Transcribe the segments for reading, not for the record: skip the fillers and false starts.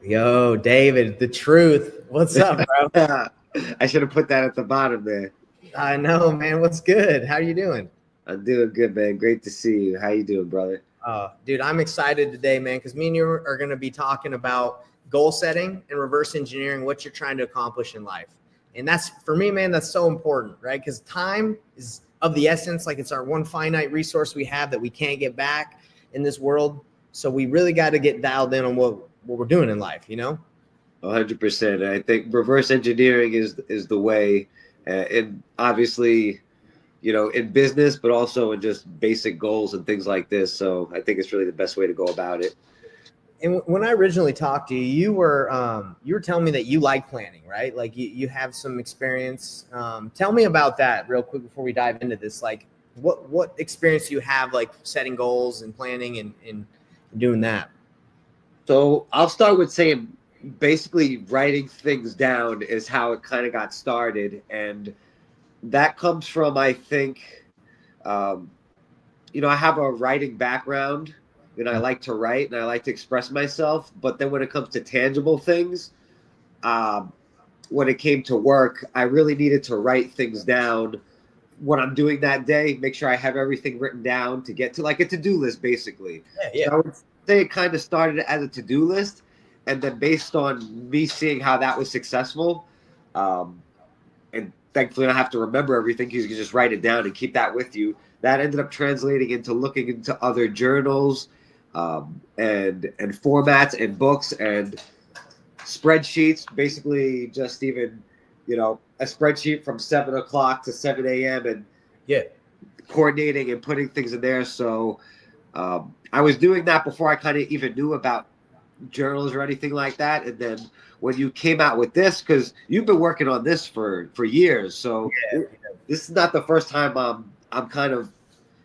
Yo, David, the truth. What's up, bro? I should have put that at the bottom there. I know, man. What's good? How you doing? I'm doing good, man. Great to see you. How you doing, brother? Dude, I'm excited today, man, because me and you are going to be talking about goal setting and reverse engineering what you're trying to accomplish in life. And that's, for me, man, that's so important, right? Because time is of the essence. Like, it's our one finite resource we have that we can't get back in this world. So we really got to get dialed in on what we're doing in life, you know? 100%. I think reverse engineering is the way, and obviously, in business, but also in just basic goals and things like this. So I think it's really the best way to go about it. And when I originally talked to you, you were telling me that you like planning, right? Like you have some experience. Tell me about that real quick before we dive into this. Like what experience do you have like setting goals and planning and doing that? So I'll start with saying basically writing things down is how it kind of got started. And that comes from, I think, um, I have a writing background and I like to write and I like to express myself. But then when it comes to tangible things, um, when it came to work, I really needed to write things down. What I'm doing that day, make sure I have everything written down to get to like a to-do list, basically. Yeah. So I would say it kind of started as a to-do list. And then based on me seeing how that was successful, um, and thankfully I don't have to remember everything because you can just write it down and keep that with you. That ended up translating into looking into other journals, and formats and books and spreadsheets. Basically, just even a spreadsheet from 7 o'clock to 7 a.m. and Yeah. coordinating and putting things in there. So I was doing that before I kind of even knew about journals or anything like that. And then when you came out with this, because you've been working on this for years, so this is not the first time I'm kind of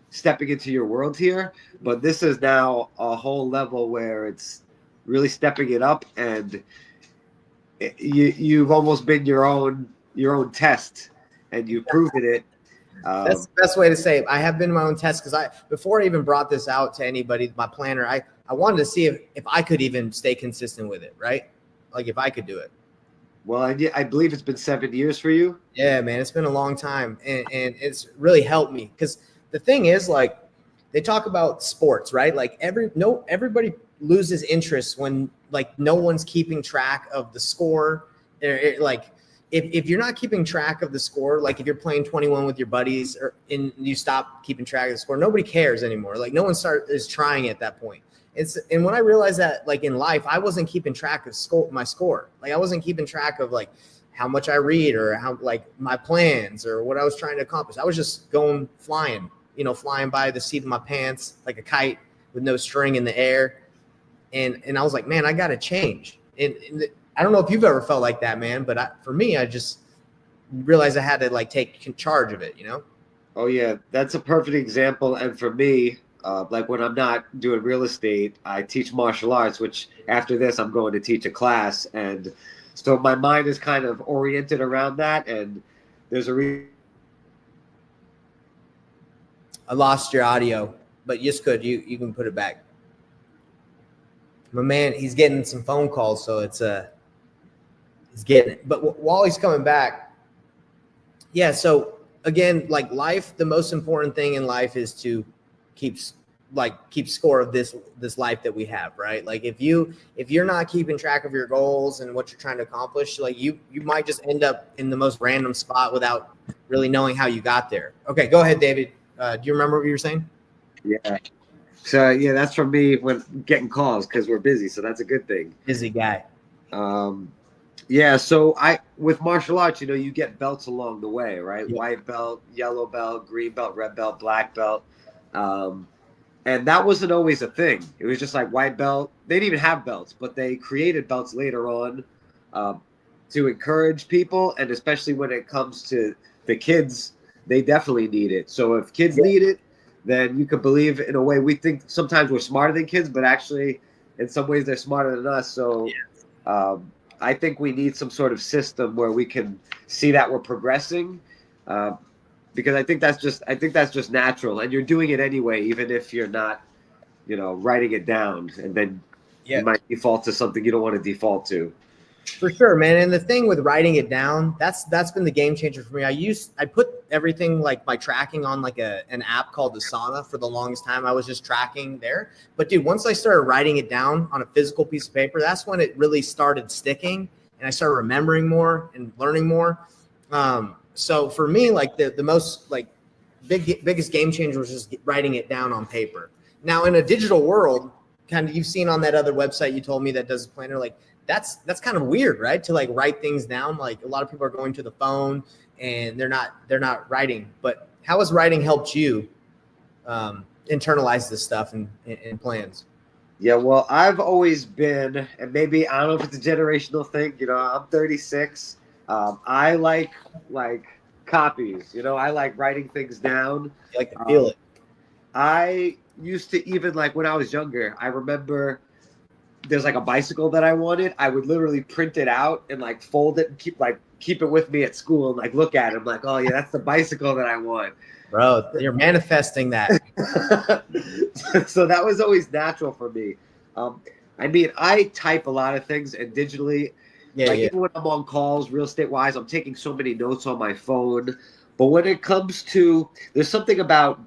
stepping into your world here, but this is now a whole level where it's really stepping it up, and you've almost been your own test, and you've proven it. That's the best way to say it. I have been my own test because before I even brought this out to anybody, my planner, I wanted to see if I could even stay consistent with it, right? Like if I could do it. Well, I believe it's been 7 years for you. Yeah, man, it's been a long time, and it's really helped me because the thing is, like, they talk about sports, right? Like everybody loses interest when like no one's keeping track of the score. Like if you're not keeping track of the score, like if you're playing 21 with your buddies and you stop keeping track of the score, nobody cares anymore. Like no one is trying at that point. And when I realized that, like in life, I wasn't keeping track of my score. Like I wasn't keeping track of like how much I read or how like my plans or what I was trying to accomplish. I was just going flying by the seat of my pants like a kite with no string in the air. And I was like, man, I got to change. And I don't know if you've ever felt like that, man, but for me, I just realized I had to like take charge of it, Oh yeah, that's a perfect example. And for me, like when I'm not doing real estate, I teach martial arts, which after this I'm going to teach a class, and so my mind is kind of oriented around that. And there's a reason. I lost your audio, but just could you can put it back. My man, he's getting some phone calls, so he's getting it. But while he's coming back, yeah. So again, like life, the most important thing in life is to keep score of this life that we have, right? Like if you're not keeping track of your goals and what you're trying to accomplish, like you might just end up in the most random spot without really knowing how you got there. Okay, go ahead, David. Do you remember what you were saying? Yeah. So yeah, that's from me when getting calls because we're busy. So that's a good thing. Busy guy. Yeah. So with martial arts, you get belts along the way, right? Yeah. White belt, yellow belt, green belt, red belt, black belt. And that wasn't always a thing. It was just like white belt. They didn't even have belts, but they created belts later on to encourage people. And especially when it comes to the kids, they definitely need it. So if kids need it, then you could believe in a way. We think sometimes we're smarter than kids, but actually in some ways they're smarter than us. So I think we need some sort of system where we can see that we're progressing. Because I think that's just natural, and you're doing it anyway, even if you're not, writing it down. And then You might default to something you don't want to default to. For sure, man. And the thing with writing it down, that's been the game changer for me. I put everything, like my tracking, on like an app called Asana for the longest time. I was just tracking there. But dude, once I started writing it down on a physical piece of paper, that's when it really started sticking, and I started remembering more and learning more. So for me, like the most like biggest game changer was just writing it down on paper. Now in a digital world, kind of, you've seen on that other website you told me that does a planner, like that's kind of weird, right? To like write things down. Like a lot of people are going to the phone and they're not writing. But how has writing helped you internalize this stuff and plans? Yeah, well, I've always been, and maybe I don't know if it's a generational thing. You know, I'm 36. I like copies. You know, I like writing things down. You like to feel it. I used to, even like when I was younger, I remember there's like a bicycle that I wanted. I would literally print it out and like fold it and keep it with me at school and like look at it. I'm like, oh yeah, that's the bicycle that I want. Bro, you're manifesting that. So that was always natural for me. I mean, I type a lot of things and digitally. Even when I'm on calls, real estate wise, I'm taking so many notes on my phone. But when it comes to, there's something about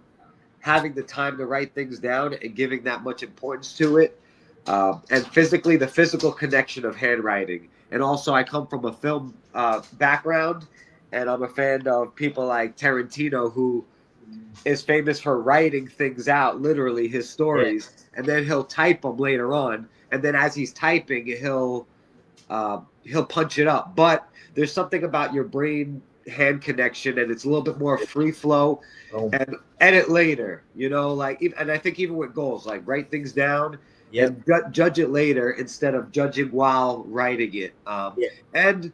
having the time to write things down and giving that much importance to it. And physically, the physical connection of handwriting. And also, I come from a film background, and I'm a fan of people like Tarantino, who is famous for writing things out, literally his stories, and then he'll type them later on. And then as he's typing, he'll punch it up. But there's something about your brain hand connection, and it's a little bit more free flow. And edit later, you know, like, and I think even with goals, like write things down. And judge it later instead of judging while writing it. And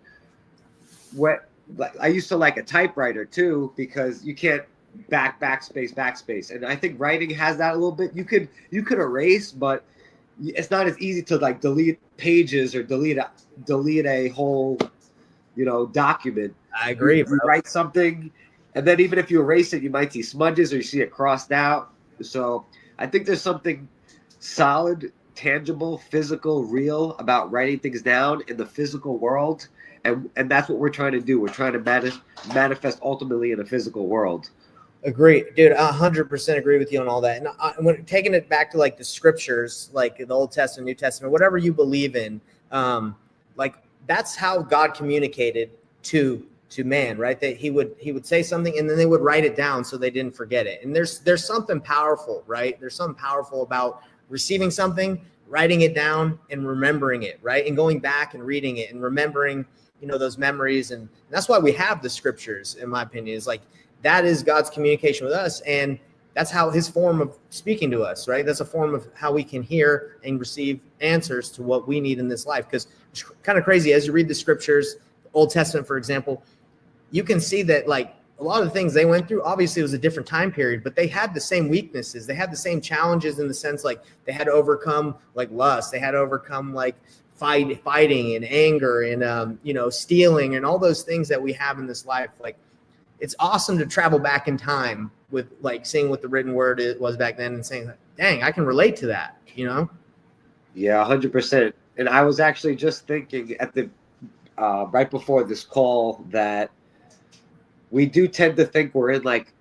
what, like, I used to like a typewriter too, because you can't backspace. And I think writing has that a little bit. You could erase, but it's not as easy to like delete pages or delete a whole, you know, document. I agree. You write something, and then even if you erase it, you might see smudges or you see it crossed out. So I think there's something solid, tangible, physical, real about writing things down in the physical world, and that's what we're trying to do. We're trying to manifest ultimately in a physical world. Agree, dude. 100% agree with you on all that. And when taking it back to like the scriptures, like the Old Testament, New Testament, whatever you believe in, like that's how God communicated to man, right? That he would say something and then they would write it down so they didn't forget it. And there's something powerful, right? There's something powerful about receiving something, writing it down, and remembering it, right? And going back and reading it and remembering, you know, those memories. And that's why we have the scriptures, in my opinion, is like that is God's communication with us. And that's how his form of speaking to us, right? That's a form of how we can hear and receive answers to what we need in this life. Because it's kind of crazy as you read the scriptures, Old Testament, for example, you can see that like a lot of the things they went through, obviously it was a different time period, but they had the same weaknesses. They had the same challenges in the sense, like they had to overcome like lust. They had to overcome like fighting and anger and, you know, stealing and all those things that we have in this life. Like it's awesome to travel back in time with like seeing what the written word was back then and saying, dang, I can relate to that, you know? Yeah, 100%. And I was actually just thinking at the, right before this call that we do tend to think we're in like,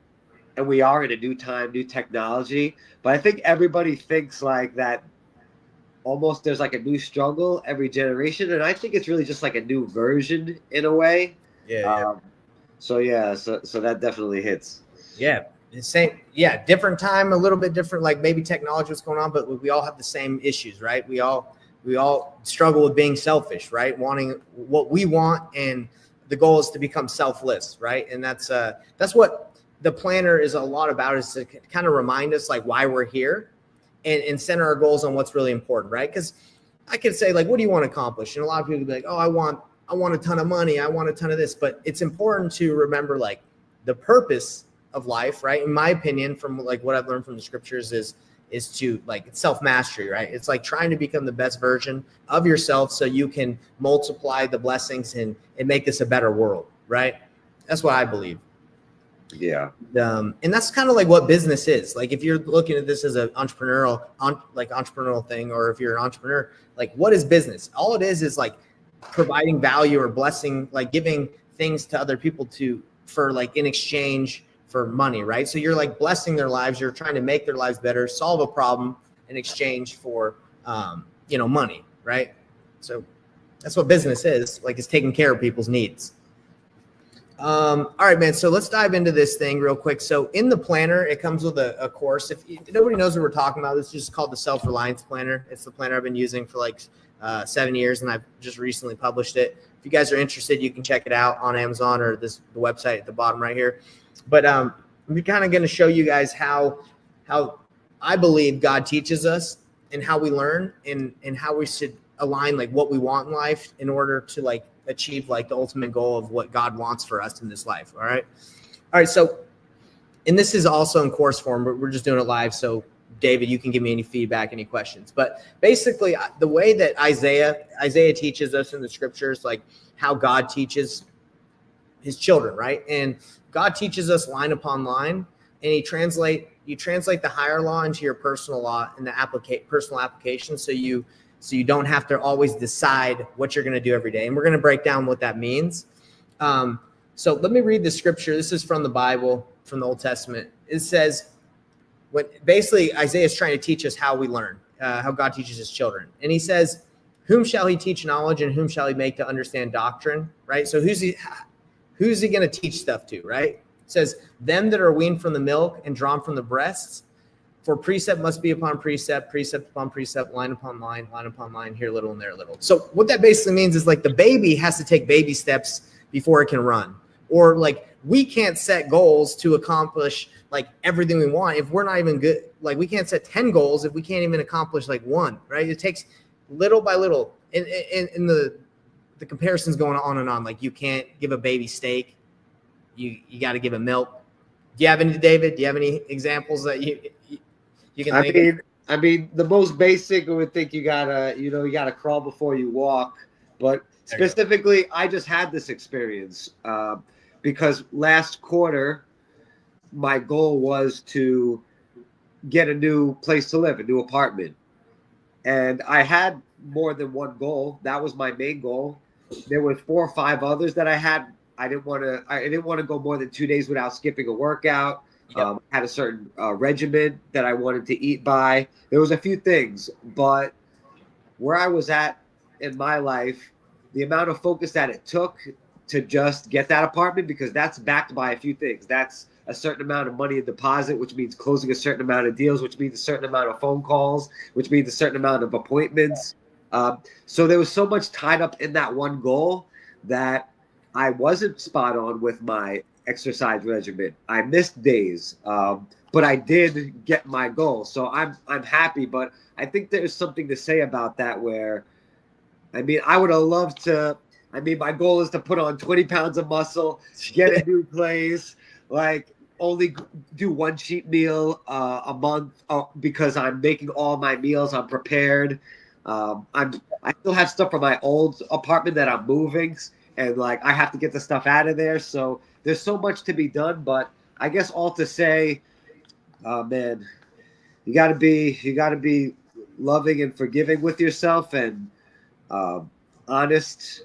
and we are in a new time, new technology, but I think everybody thinks like that almost there's like a new struggle every generation. And I think it's really just like a new version in a way. So that definitely hits. Yeah. Same. Yeah. Different time, a little bit different, like maybe technology was going on, but we all have the same issues, right? We all struggle with being selfish, right? Wanting what we want, and the goal is to become selfless, right? And that's what the planner is a lot about, is to kind of remind us like why we're here and center our goals on what's really important, right? Because I could say like, what do you want to accomplish? And a lot of people would be like, oh, I want a ton of money. I want a ton of this. But it's important to remember like the purpose of life, right? In my opinion, from like what I've learned from the scriptures is to like self-mastery, right? It's like trying to become the best version of yourself so you can multiply the blessings and make this a better world, right? That's what I believe. Yeah. And that's kind of like what business is. Like if you're looking at this as an entrepreneurial thing, or if you're an entrepreneur, like what is business? All it is like providing value or blessing, like giving things to other people for like in exchange for money, right? So you're like blessing their lives. You're trying to make their lives better, solve a problem in exchange for, money, right? So that's what business is, like, it's taking care of people's needs. All right, man. So let's dive into this thing real quick. So in the planner, it comes with a course. If nobody knows what we're talking about, it's just called the Self-Reliance Planner. It's the planner I've been using for like 7 years, and I've just recently published it. If you guys are interested, you can check it out on Amazon or the website at the bottom right here. But I'm kind of going to show you guys how I believe God teaches us, and how we learn, and how we should align like what we want in life in order to like achieve like the ultimate goal of what God wants for us in this life. All right. So, and this is also in course form, but we're just doing it live. So David, you can give me any feedback, any questions. But basically the way that Isaiah teaches us in the scriptures, like how God teaches his children, right? And God teaches us line upon line, and you translate the higher law into your personal law and the personal application. So you don't have to always decide what you're going to do every day. And we're going to break down what that means. So let me read the scripture. This is from the Bible, from the Old Testament. It says, when basically Isaiah is trying to teach us how we learn, how God teaches his children. And he says, whom shall he teach knowledge, and whom shall he make to understand doctrine? Right. So who's he going to teach stuff to? Right. It says, them that are weaned from the milk and drawn from the breasts. For precept must be upon precept, precept upon precept, line upon line upon line, here little and there little. So what that basically means is like the baby has to take baby steps before it can run. Or like we can't set goals to accomplish like everything we want if we're not even good. Like we can't set 10 goals if we can't even accomplish like one, right? It takes little by little. And the comparison's going on and on. Like you can't give a baby steak. You got to give it milk. Do you have any, David? Do you have any examples that you can I mean, the most basic, I would think you gotta crawl before you walk. But specifically, I just had this experience because last quarter, my goal was to get a new place to live, a new apartment. And I had more than one goal. That was my main goal. There were 4 or 5 others that I had. I didn't want to go more than 2 days without skipping a workout. Yep. Had a certain regimen that I wanted to eat by. There was a few things, but where I was at in my life, the amount of focus that it took to just get that apartment, because that's backed by a few things. That's a certain amount of money in deposit, which means closing a certain amount of deals, which means a certain amount of phone calls, which means a certain amount of appointments. So there was so much tied up in that one goal that I wasn't spot on with my exercise regimen. I missed days, but I did get my goal. So I'm happy, but I think there's something to say about that where, I mean, I would have loved to, my goal is to put on 20 pounds of muscle, get a new place, like only do 1 cheat meal a month because I'm making all my meals. I'm prepared. I still have stuff from my old apartment that I'm moving, and like I have to get the stuff out of there. So there's so much to be done, but I guess all to say, man, you got to be loving and forgiving with yourself, and honest.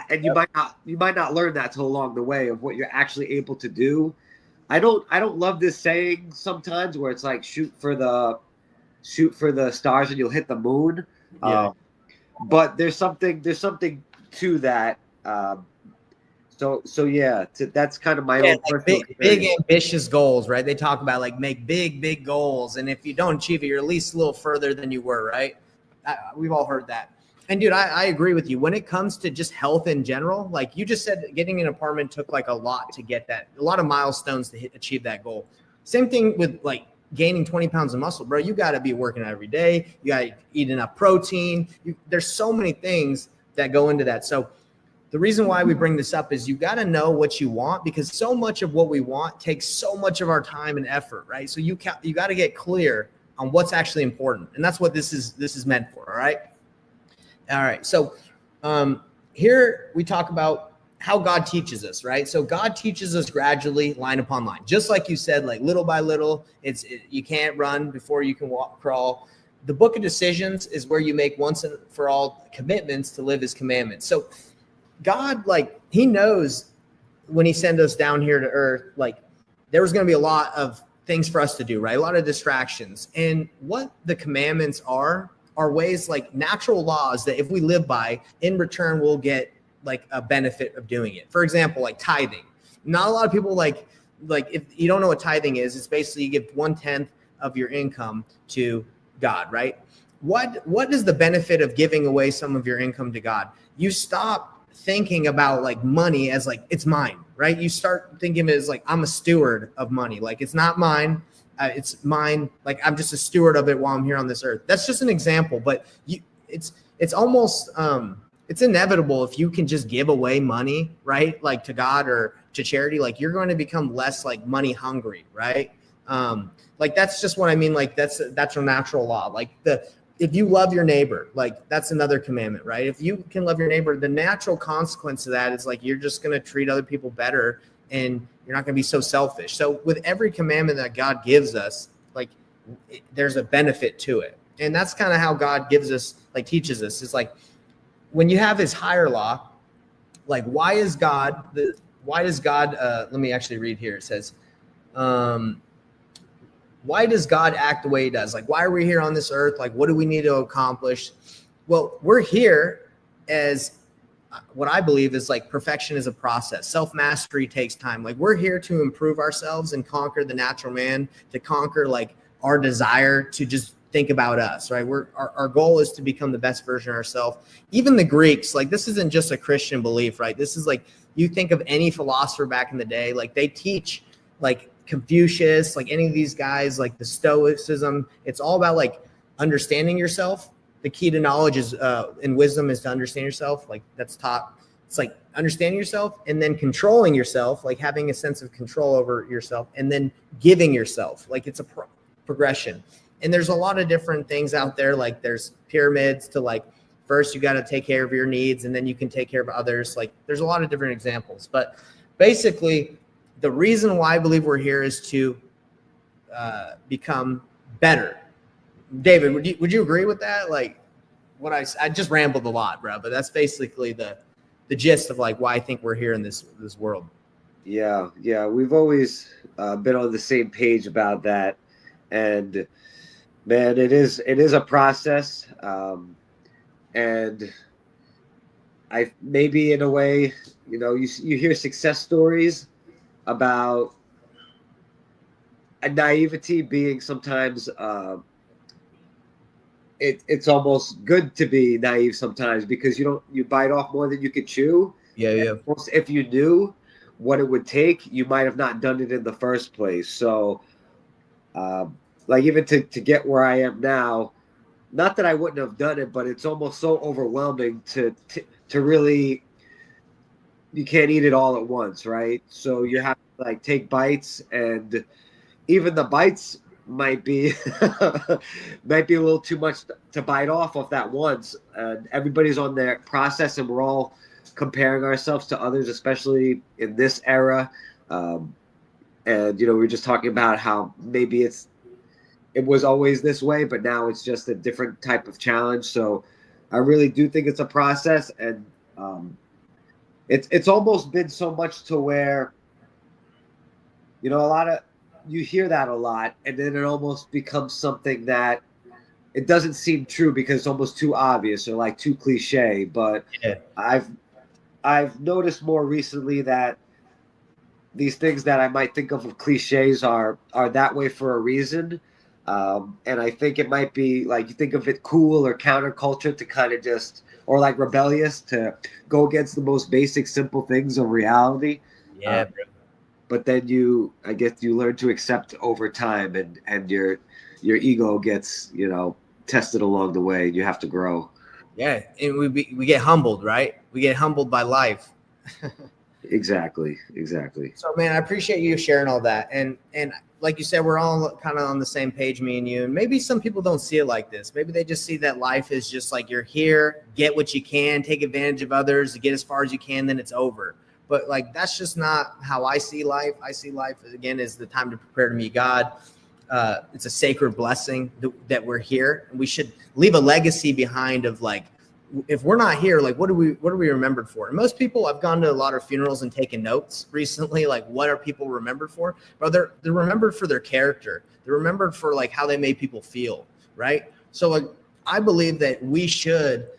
And you might not learn that till along the way of what you're actually able to do. I don't love this saying sometimes where it's like shoot for the stars and you'll hit the moon. Yeah. But there's something to that. So yeah, that's kind of my own like personal big ambitious goals, right? They talk about like make big goals, and if you don't achieve it, you're at least a little further than you were, right? We've all heard that. And dude, I agree with you. When it comes to just health in general, like you just said, getting an apartment took like a lot to get that, a lot of milestones to achieve that goal. Same thing with like gaining 20 pounds of muscle, bro. You got to be working out every day. You got to eat enough protein. There's so many things that go into that. So the reason why we bring this up is you got to know what you want, because so much of what we want takes so much of our time and effort, right? So you got to get clear on what's actually important. And that's what this is meant for. All right. So here we talk about how God teaches us, right? So God teaches us gradually, line upon line, just like you said, like little by little. You can't run before you can crawl. The book of decisions is where you make once and for all commitments to live his commandments. So God, like, he knows when he sent us down here to earth, like there was going to be a lot of things for us to do, right? A lot of distractions. And what the commandments are ways, like natural laws that if we live by, in return, we'll get like a benefit of doing it. For example, like tithing. Not a lot of people like if you don't know what tithing is, it's basically you give 1/10 of your income to God, right? What is the benefit of giving away some of your income to God? You stop thinking about like money as like it's mine, right? You start thinking of it as like I'm a steward of money. Like it's not mine, it's mine. Like I'm just a steward of it while I'm here on this earth. That's just an example, but it's almost it's inevitable if you can just give away money, right? Like to God or to charity, like you're going to become less like money hungry, right? Like that's just what I mean. Like that's a natural law. Like if you love your neighbor, like that's another commandment, right? If you can love your neighbor, the natural consequence of that is like you're just going to treat other people better and you're not going to be so selfish. So with every commandment that God gives us, like there's a benefit to it. And that's kind of how God gives us, like teaches us. It's like when you have his higher law, like why does God, let me actually read here. It says, why does God act the way he does? Like, why are we here on this earth? Like, what do we need to accomplish? Well, we're here as what I believe is like perfection is a process. Self-mastery takes time. Like we're here to improve ourselves and conquer the natural man, to conquer like our desire to just think about us, right? Our goal is to become the best version of ourselves. Even the Greeks, like this isn't just a Christian belief, right? This is like, you think of any philosopher back in the day, like they teach like Confucius, like any of these guys, like the Stoicism, it's all about like understanding yourself. The key to knowledge is and wisdom is to understand yourself. Like that's taught. It's like understanding yourself and then controlling yourself, like having a sense of control over yourself, and then giving yourself. Like it's a progression. And there's a lot of different things out there. Like there's pyramids to like, first you got to take care of your needs and then you can take care of others. Like there's a lot of different examples, but basically the reason why I believe we're here is to become better. David, would you agree with that? Like what I just rambled a lot, bro, but that's basically the gist of like why I think we're here in this world. Yeah. We've always been on the same page about that. And man, it is a process. And I maybe in a way, you know, you hear success stories about a naivety being sometimes it's almost good to be naive sometimes because you bite off more than you could chew. Yeah. If you knew what it would take, you might have not done it in the first place. So like even to get where I am now, not that I wouldn't have done it, but it's almost so overwhelming to really, you can't eat it all at once, right? So you have to like take bites, and even the bites might be might be a little too much to bite off of that once. And everybody's on their process, and we're all comparing ourselves to others, especially in this era. And you know, we were just talking about how maybe it was always this way, but now it's just a different type of challenge. So I really do think it's a process, and it's almost been so much to where, you know, you hear that a lot, and then it almost becomes something that it doesn't seem true because it's almost too obvious or like too cliche. But Yeah. I've noticed more recently that these things that I might think of cliches are that way for a reason. And I think it might be like, you think of it cool or counterculture to kind of just, or like rebellious to go against the most basic, simple things of reality. Yeah. But then I guess you learn to accept over time, and your ego gets, you know, tested along the way. You have to grow. Yeah. And we get humbled, right? We get humbled by life. Exactly. So man, I appreciate you sharing all that. And like you said, we're all kind of on the same page, me and you. And maybe some people don't see it like this. Maybe they just see that life is just like, you're here, get what you can, take advantage of others, get as far as you can, then it's over. but like, that's just not how I see life. I see life, again, as the time to prepare to meet God. It's a sacred blessing that we're here, and we should leave a legacy behind of like, if we're not here, like, what are we remembered for? And most people, I've gone to a lot of funerals and taken notes recently, like, what are people remembered for? But they're remembered for their character. They're remembered for like how they made people feel, right? So like, I believe that we should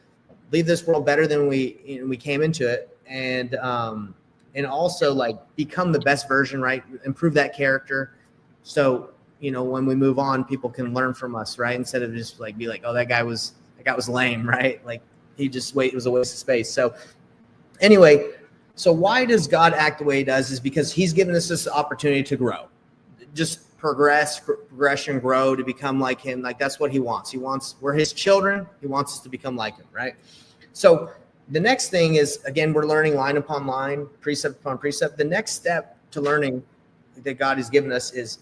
leave this world better than we came into it, and also like become the best version, right? Improve that character. So, when we move on, people can learn from us, right? Instead of just like be like, oh, that guy was lame, right? Like, it was a waste of space. So anyway, so why does God act the way he does is because he's given us this opportunity to grow, just progression, grow, to become like him. Like, that's what he wants. We're his children. He wants us to become like him, right? So the next thing is, again, we're learning line upon line, precept upon precept. The next step to learning that God has given us is,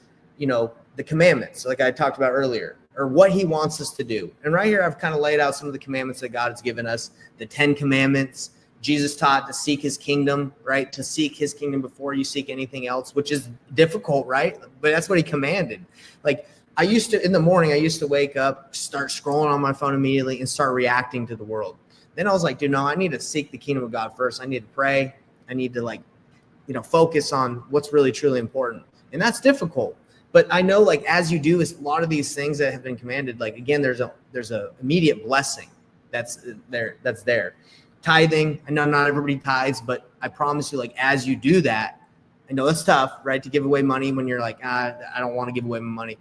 the commandments, like I talked about earlier, or what he wants us to do. And right here, I've kind of laid out some of the commandments that God has given us, the 10 commandments. Jesus taught to seek his kingdom, right? To seek his kingdom before you seek anything else, which is difficult, right? But that's what he commanded. Like, in the morning, I used to wake up, start scrolling on my phone immediately and start reacting to the world. Then I was like, dude, no, I need to seek the kingdom of God first. I need to pray. I need to focus on what's really, truly important. And that's difficult. But I know, like, as you do, is a lot of these things that have been commanded, like, again, there's a immediate blessing that's there. Tithing, I know not everybody tithes, but I promise you, like, as you do that, I know it's tough, right, to give away money when you're like, I don't want to give away my money.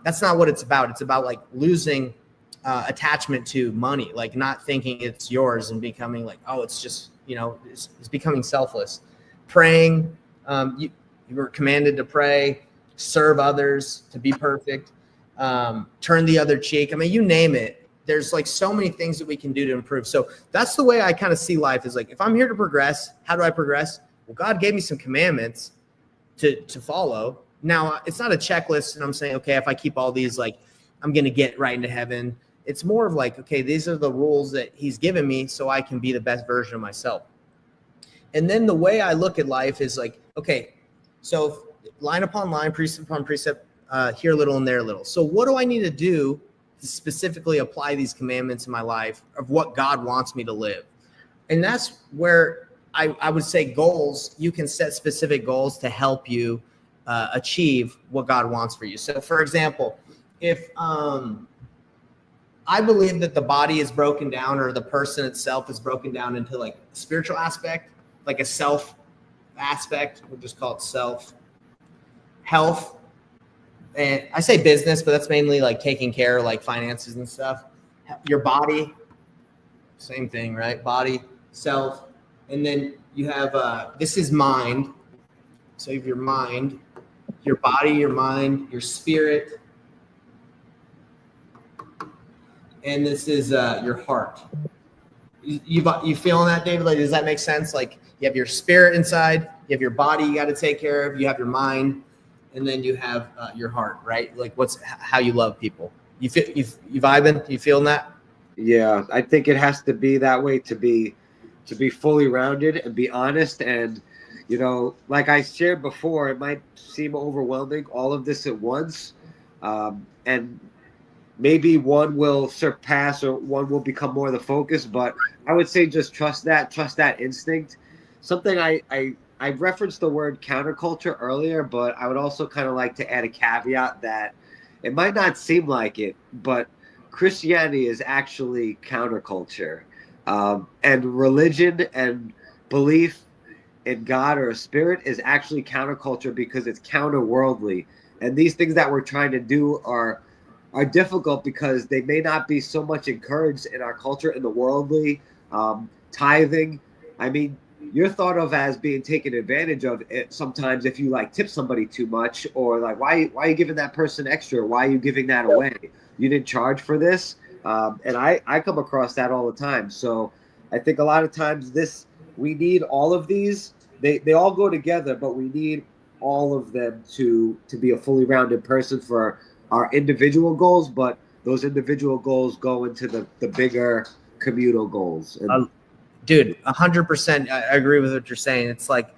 That's not what it's about. It's about like losing attachment to money, like not thinking it's yours and becoming like, oh, it's just, it's becoming selfless. Praying, you were commanded to pray, serve others, to be perfect, turn the other cheek. I mean, you name it. There's like so many things that we can do to improve. So that's the way I kind of see life, is like, if I'm here to progress, how do I progress? Well, God gave me some commandments to follow. Now, it's not a checklist and I'm saying, okay, if I keep all these, like, I'm going to get right into heaven. It's more of like, okay, these are the rules that he's given me so I can be the best version of myself. And then the way I look at life is like, okay, so line upon line, precept upon precept, here a little and there a little. So what do I need to do to specifically apply these commandments in my life of what God wants me to live? And that's where I would say goals, you can set specific goals to help you achieve what God wants for you. So for example, if I believe that the body is broken down, or the person itself is broken down into like spiritual aspect, like a self aspect, we'll just call it self, health, and I say business, but that's mainly like taking care, like finances and stuff. Your body, same thing, right? Body, self, and then you have this is mind. So you have your mind, your body, your mind, your spirit, and this is your heart. You feeling that, David? Like, does that make sense? Like, you have your spirit inside, you have your body you got to take care of, you have your mind, and then you have your heart, right? Like, how you love people. You vibing? You feeling that? Yeah, I think it has to be that way to be fully rounded and be honest. And like I shared before, it might seem overwhelming, all of this at once, and maybe one will surpass or one will become more the focus. But I would say just trust that instinct. Something I referenced the word counterculture earlier, but I would also kind of like to add a caveat that it might not seem like it, but Christianity is actually counterculture, and religion and belief in God or a spirit is actually counterculture because it's counterworldly. And these things that we're trying to do are difficult because they may not be so much encouraged in our culture, in the worldly. Tithing, I mean, you're thought of as being taken advantage of it sometimes if you like tip somebody too much, or like, why are you giving that person extra? Why are you giving that away? You didn't charge for this. And I come across that all the time. So I think a lot of times we need all of these. They all go together, but we need all of them to be a fully rounded person for our individual goals. But those individual goals go into the bigger communal goals. And Dude, 100%. I agree with what you're saying. It's like,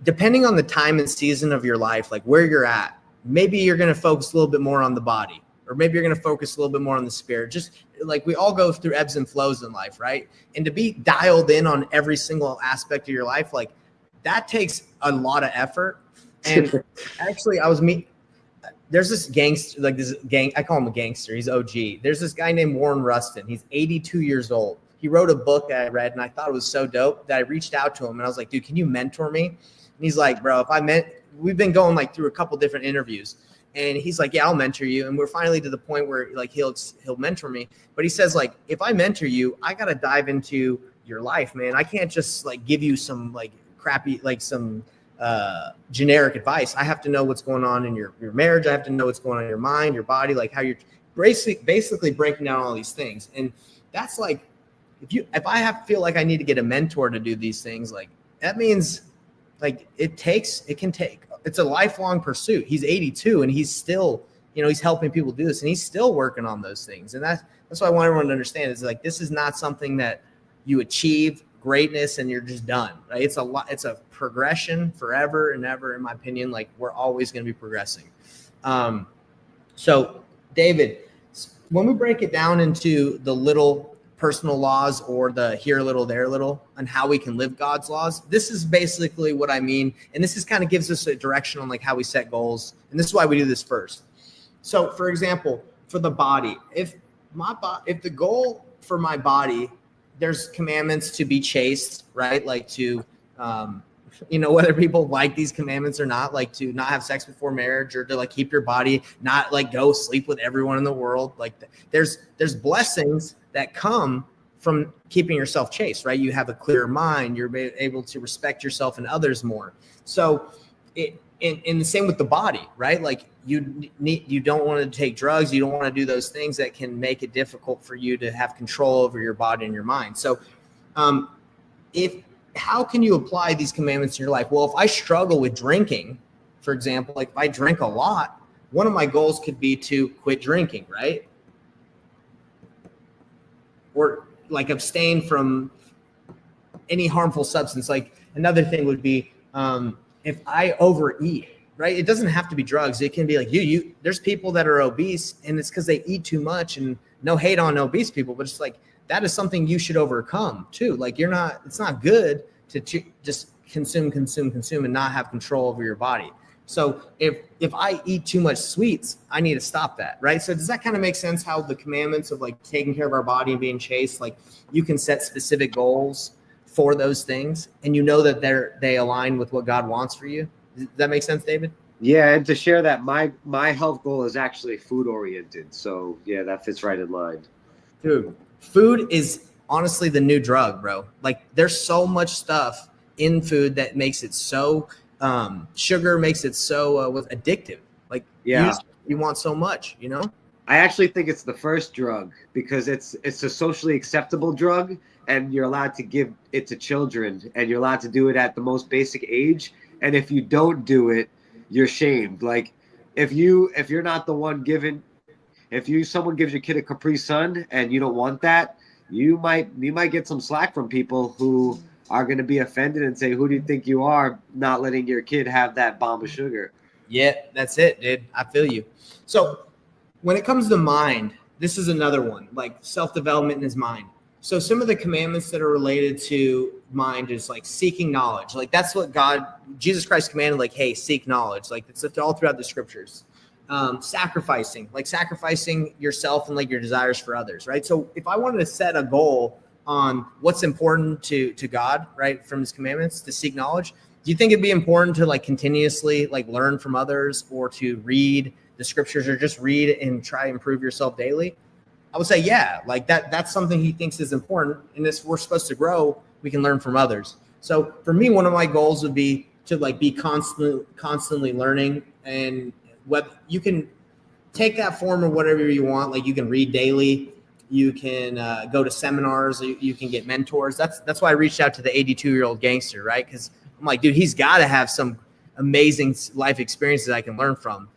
depending on the time and season of your life, like where you're at, maybe you're going to focus a little bit more on the body, or maybe you're going to focus a little bit more on the spirit. Just like we all go through ebbs and flows in life, right? And to be dialed in on every single aspect of your life, like that takes a lot of effort. And actually, there's this gangster, like this gang, I call him a gangster. He's OG. There's this guy named Warren Rustin. He's 82 years old. He wrote a book that I read, and I thought it was so dope that I reached out to him, and I was like, dude, can you mentor me? And he's like, bro, we've been going like through a couple different interviews, and he's like, yeah, I'll mentor you. And we're finally to the point where like he'll mentor me. But he says, like, if I mentor you, I got to dive into your life, man. I can't just like give you some like crappy, like some generic advice. I have to know what's going on in your marriage. I have to know what's going on in your mind, your body, like how you're basically breaking down all these things. And that's like, if I feel like I need to get a mentor to do these things, like that means like it's a lifelong pursuit. He's 82 and he's still, he's helping people do this, and he's still working on those things. And that's what I want everyone to understand, is like, this is not something that you achieve greatness and you're just done, right? It's a progression forever and ever, in my opinion. Like, we're always going to be progressing. So David, when we break it down into the little personal laws, or the here a little, there a little, and how we can live God's laws, this is basically what I mean. And this is kind of gives us a direction on like how we set goals. And this is why we do this first. So for example, for the body, if the goal for my body, there's commandments to be chaste, right? Like to, whether people like these commandments or not, like to not have sex before marriage, or to like keep your body, not like go sleep with everyone in the world. Like there's blessings that come from keeping yourself chaste, right? You have a clearer mind. You're able to respect yourself and others more. So in the same with the body, right? Like you don't want to take drugs. You don't want to do those things that can make it difficult for you to have control over your body and your mind. So how can you apply these commandments in your life? Well, if I struggle with drinking, for example, like if I drink a lot, one of my goals could be to quit drinking, right? Or like abstain from any harmful substance. Like another thing would be if I overeat, right? It doesn't have to be drugs. It can be like there's people that are obese, and it's because they eat too much. And no hate on obese people, but it's like, that is something you should overcome too. Like it's not good to just consume and not have control over your body. So if I eat too much sweets, I need to stop that, right? So does that kind of make sense, how the commandments of like taking care of our body and being chaste, like you can set specific goals for those things, and that they align with what God wants for you? Does that make sense, David? Yeah, and to share that my health goal is actually food oriented. So yeah, that fits right in line. Dude, food is honestly the new drug, bro. Like there's so much stuff in food that makes it so sugar makes it so addictive. Like you want so much, I actually think it's the first drug, because it's a socially acceptable drug, and you're allowed to give it to children, and you're allowed to do it at the most basic age. And if you don't do it, you're shamed. Like if you're not the one giving, someone gives your kid a Capri Sun and you don't want that, you might get some slack from people who are going to be offended and say, who do you think you are, not letting your kid have that bomb of sugar? Yeah, that's it, dude. I feel you. So when it comes to mind, this is another one, like self-development in his mind. So some of the commandments that are related to mind is like seeking knowledge. Like that's what Jesus Christ commanded, like, hey, seek knowledge. Like it's all throughout the scriptures. Sacrificing yourself and like your desires for others, right? So if I wanted to set a goal on what's important to God, right, from his commandments, to seek knowledge, do you think it'd be important to like continuously like learn from others, or to read the scriptures, or just read and try to improve yourself daily? I would say, yeah, like that's something he thinks is important. And if we're supposed to grow, we can learn from others. So for me, one of my goals would be to like be constantly learning. And what you can take that form of whatever you want. Like you can read daily, you can go to seminars, you can get mentors. That's why I reached out to the 82-year-old gangster, right? Because I'm like, dude, he's got to have some amazing life experiences I can learn from.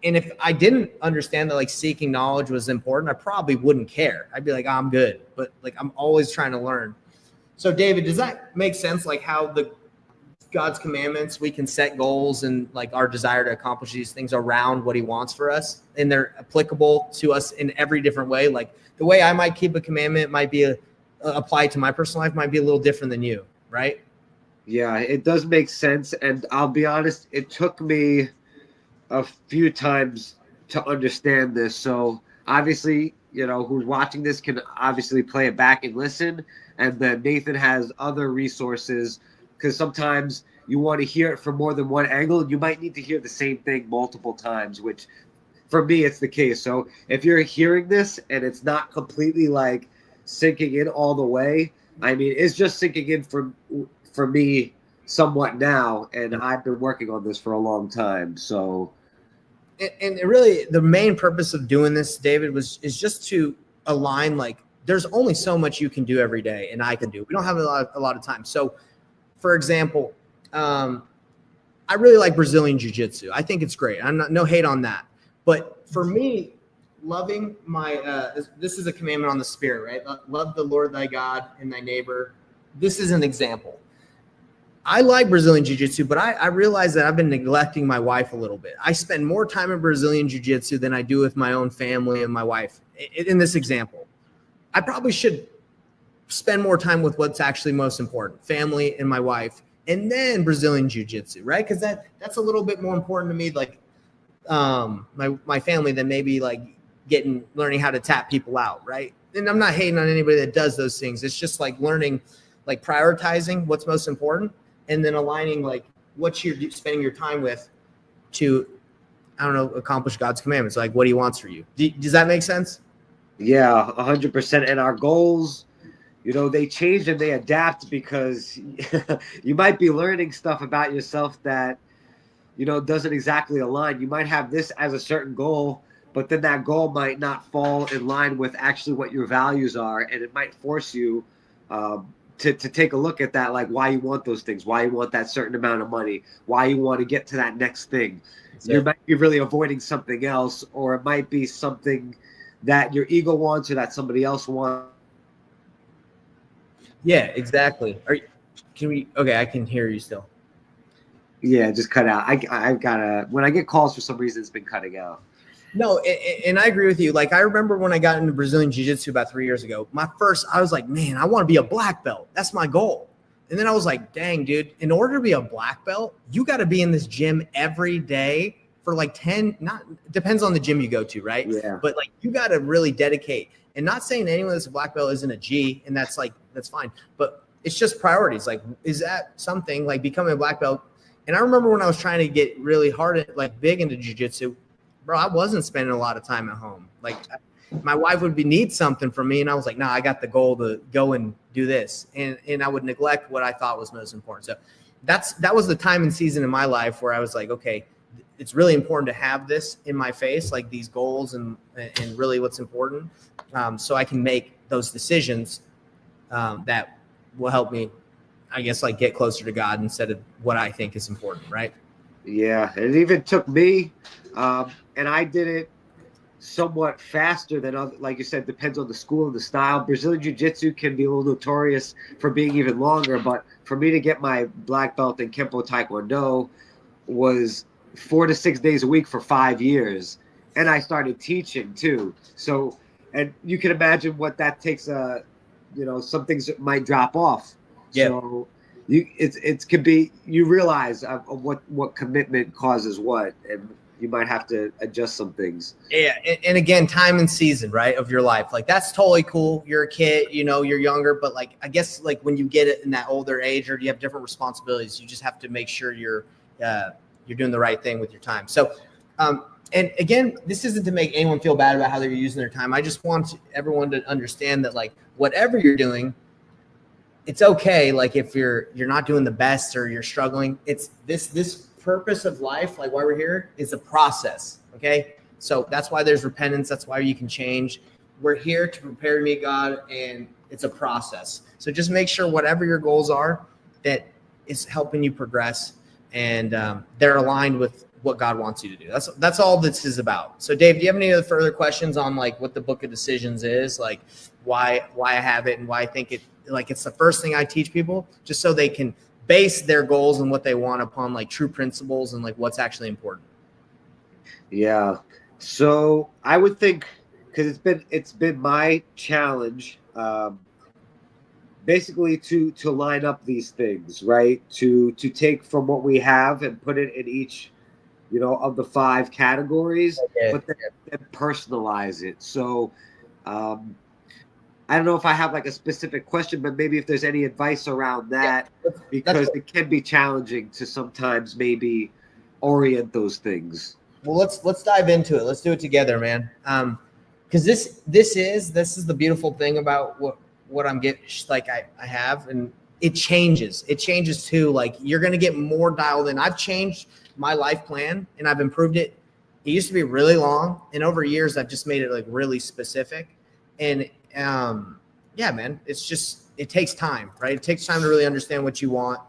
And if I didn't understand that like seeking knowledge was important, I probably wouldn't care. I'd be like, oh, I'm good. But like, I'm always trying to learn. So David, does that make sense? Like how the God's commandments, we can set goals and like our desire to accomplish these things around what he wants for us. And they're applicable to us in every different way. Like the way I might keep a commandment might be applied to my personal life might be a little different than you, right? Yeah, it does make sense. And I'll be honest, it took me a few times to understand this. So obviously, who's watching this can obviously play it back and listen. And then Nathan has other resources, because sometimes you want to hear it from more than one angle, and you might need to hear the same thing multiple times, which for me, it's the case. So if you're hearing this and it's not completely like sinking in all the way, I mean, it's just sinking in for me somewhat now. And I've been working on this for a long time. So. And really, the main purpose of doing this, David, is just to align. Like, there's only so much you can do every day, and I can do. We don't have a lot of time. So, for example, I really like Brazilian Jiu-Jitsu. I think it's great. No hate on that. But for me, loving this is a commandment on the spirit, right? Love the Lord thy God and thy neighbor. This is an example. I like Brazilian Jiu-Jitsu, but I realize that I've been neglecting my wife a little bit. I spend more time in Brazilian Jiu-Jitsu than I do with my own family and my wife. In this example, I probably should spend more time with what's actually most important, family and my wife, and then Brazilian Jiu-Jitsu, right? Because that's a little bit more important to me, like my family, than maybe like learning how to tap people out, right? And I'm not hating on anybody that does those things. It's just like learning, like prioritizing what's most important, and then aligning like what you're spending your time with to, I don't know, accomplish God's commandments, like what he wants for you. Does that make sense? Yeah, 100%. And our goals, they change and they adapt, because you might be learning stuff about yourself that, doesn't exactly align. You might have this as a certain goal, but then that goal might not fall in line with actually what your values are. And it might force you to take a look at that, like why you want those things, why you want that certain amount of money, why you want to get to that next thing. You might be really avoiding something else, or it might be something that your ego wants or that somebody else wants. Yeah, exactly. Okay, I can hear you still. Yeah, just cut out. I've got when I get calls, for some reason, it's been cutting out. No, and I agree with you. Like, I remember when I got into Brazilian Jiu-Jitsu about 3 years ago, I was like, man, I want to be a black belt. That's my goal. And then I was like, dang, dude, in order to be a black belt, you got to be in this gym every day for like depends on the gym you go to, right? Yeah. But like, you got to really dedicate. And not saying anyone that's a black belt isn't a G, and that's fine. But it's just priorities. Like, is that something like becoming a black belt? And I remember when I was trying to get really hard big into jiu-jitsu, bro, I wasn't spending a lot of time at home. Like, my wife would need something from me, and I was like, nah, I got the goal to go and do this. And I would neglect what I thought was most important. So that was the time and season in my life where I was like, okay, it's really important to have this in my face, like these goals and really what's important, so I can make those decisions that will help me, I guess, like get closer to God instead of what I think is important, right? Yeah, it even took me, and I did it somewhat faster than other, like you said, depends on the school and the style. Brazilian Jiu-Jitsu can be a little notorious for being even longer, but for me to get my black belt in Kempo Taekwondo was 4 to 6 days a week for 5 years, and I started teaching too. So, and you can imagine what that takes. Some things might drop off. Yeah. So it could be, you realize what commitment causes what, and you might have to adjust some things. Yeah, and again, time and season, right, of your life. Like, that's totally cool. You're a kid, you're younger, but like, I guess like when you get it in that older age, or you have different responsibilities, you just have to make sure you're doing the right thing with your time. So, and again, this isn't to make anyone feel bad about how they're using their time. I just want everyone to understand that, like, whatever you're doing, it's okay. Like, if you're not doing the best or you're struggling, it's this purpose of life, like why we're here, is a process. Okay. So that's why there's repentance. That's why you can change. We're here to prepare to meet God, and it's a process. So just make sure whatever your goals are, that it's helping you progress, and they're aligned with what God wants you to do. That's all this is about. So Dave, do you have any other further questions on like what the Book of Decisions is, like why I have it and why I think it, like it's the first thing I teach people, just so they can base their goals and what they want upon like true principles and like what's actually important? Yeah. So I would think, because it's been my challenge, basically to line up these things, right? To take from what we have and put it in each, of the 5 categories, Yeah. but then personalize it. So I don't know if I have like a specific question, but maybe if there's any advice around that, because it can be challenging to sometimes maybe orient those things. Well, let's dive into it. Let's do it together, man. Because this is the beautiful thing about what I'm getting, like I have, and it changes. It changes too. Like you're gonna get more dialed in. I've changed my life plan and I've improved it. It used to be really long, and over years I've just made it like really specific. And yeah, man, it takes time, right? It takes time to really understand what you want.